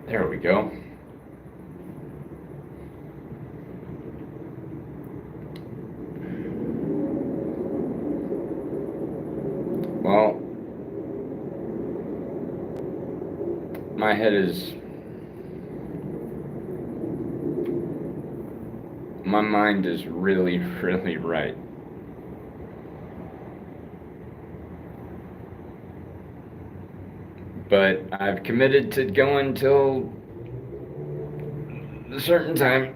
There we go. Well, my mind is really, really right. But I've committed to going till a certain time.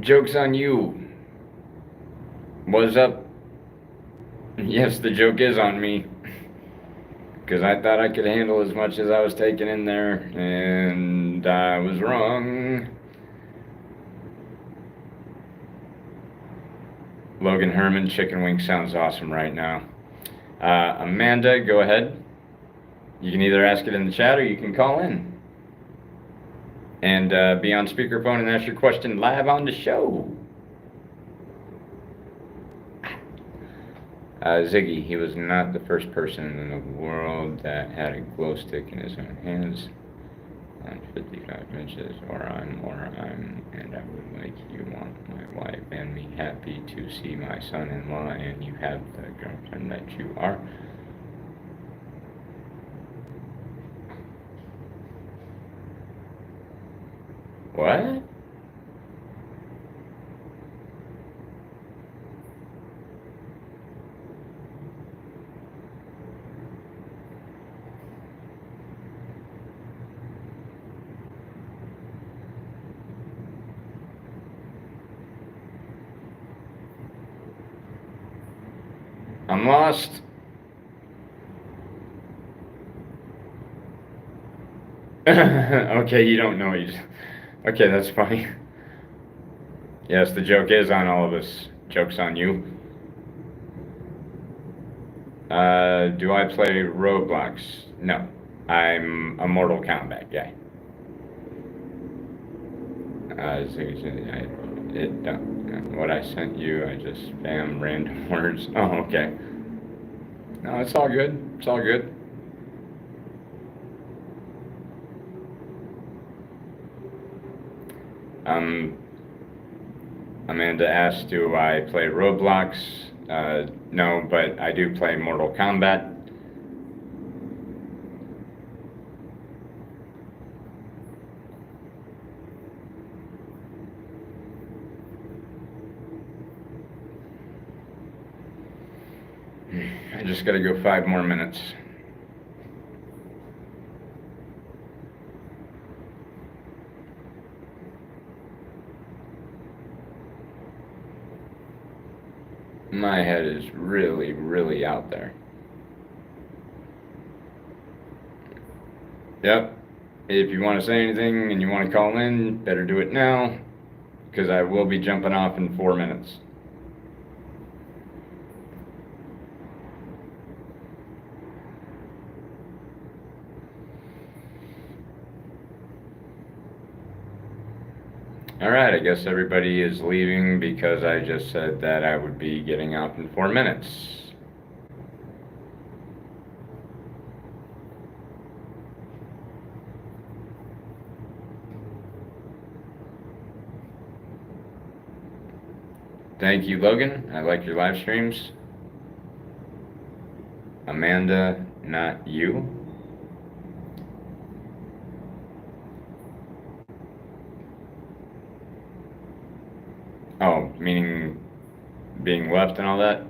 Joke's on you. What's up? Yes, the joke is on me. Because I thought I could handle as much as I was taking in there, and I was wrong. Logan Herman, chicken wing sounds awesome right now. Amanda, go ahead. You can either ask it in the chat or you can call in. And be on speakerphone and ask your question live on the show. Ziggy, he was not the first person in the world that had a glow stick in his own hands on 55 inches, and I would make you want my wife and me happy to see my son-in-law, and you have the girlfriend that you are. What? I'm lost. Okay, you don't know. Okay, that's funny. Yes, the joke is on all of us. Joke's on you. Do I play Roblox? No. I'm a Mortal Kombat guy. What I sent you, I just spam random words. Oh, okay. No, it's all good. It's all good. Amanda asked, do I play Roblox? No, but I do play Mortal Kombat. I just gotta go 5 more minutes. My head is really, really out there. Yep. If you want to say anything and you want to call in, better do it now, because I will be jumping off in 4 minutes. Alright, I guess everybody is leaving because I just said that I would be getting off in 4 minutes. Thank you, Logan. I like your live streams. Amanda, not you. Oh, meaning being left and all that?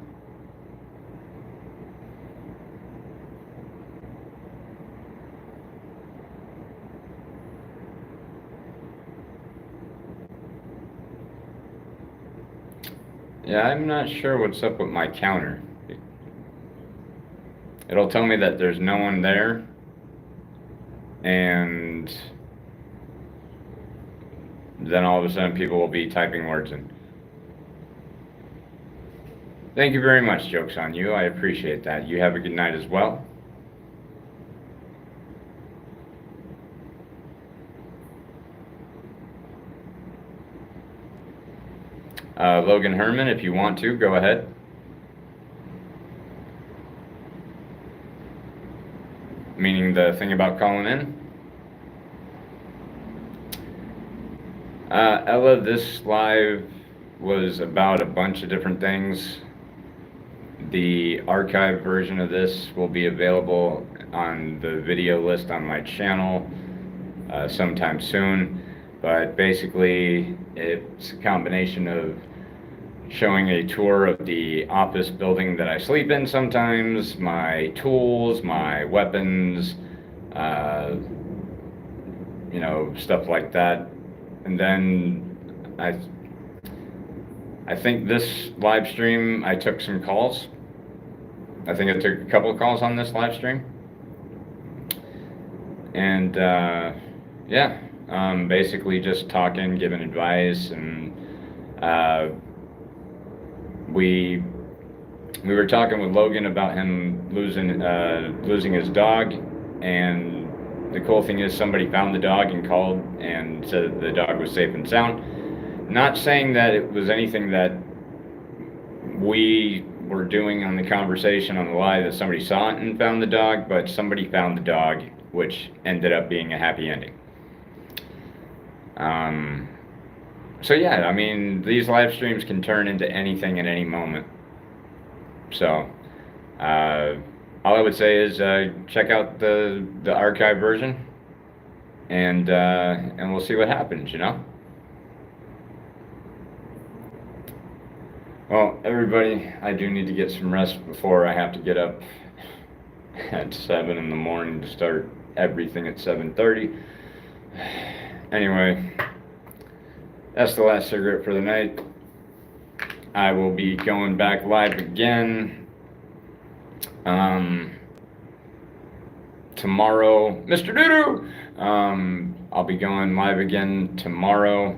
Yeah, I'm not sure what's up with my counter. It'll tell me that there's no one there, and then all of a sudden people will be typing words in. Thank you very much, Joke's on you. I appreciate that. You have a good night as well. Logan Herman, if you want to, go ahead. Meaning the thing about calling in? Ella, this live was about a bunch of different things. The archive version of this will be available on the video list on my channel sometime soon. But basically, it's a combination of showing a tour of the office building that I sleep in sometimes, my tools, my weapons, you know, stuff like that. And then I think this live stream, I took some calls. I think I took a couple of calls on this live stream. And yeah, basically just talking, giving advice, and we were talking with Logan about him losing his dog, and the cool thing is somebody found the dog and called and said that the dog was safe and sound. Not saying that it was anything that we were doing on the conversation on the live that somebody saw it and found the dog, but somebody found the dog, which ended up being a happy ending. So yeah, I mean, these live streams can turn into anything at any moment. So, all I would say is check out the archive version, and we'll see what happens, you know? Well, everybody, I do need to get some rest before I have to get up at 7 in the morning to start everything at 7:30. Anyway, that's the last cigarette for the night. I will be going back live again tomorrow. Mr. Doodoo! I'll be going live again tomorrow.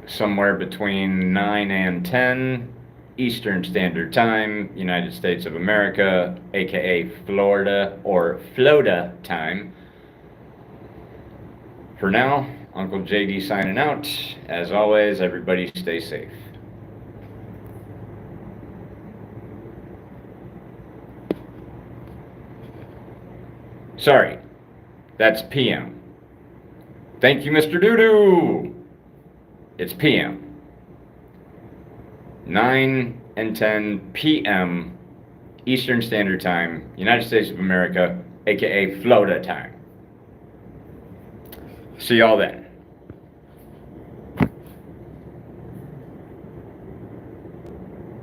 Somewhere between 9 and 10. Eastern Standard Time, United States of America, aka Florida or Florida time. For now, Uncle JD signing out. As always, everybody stay safe. Sorry, that's PM. Thank you, Mr. Doodoo. It's PM. 9 and 10 p.m. Eastern Standard Time, United States of America, aka Florida time. See y'all then.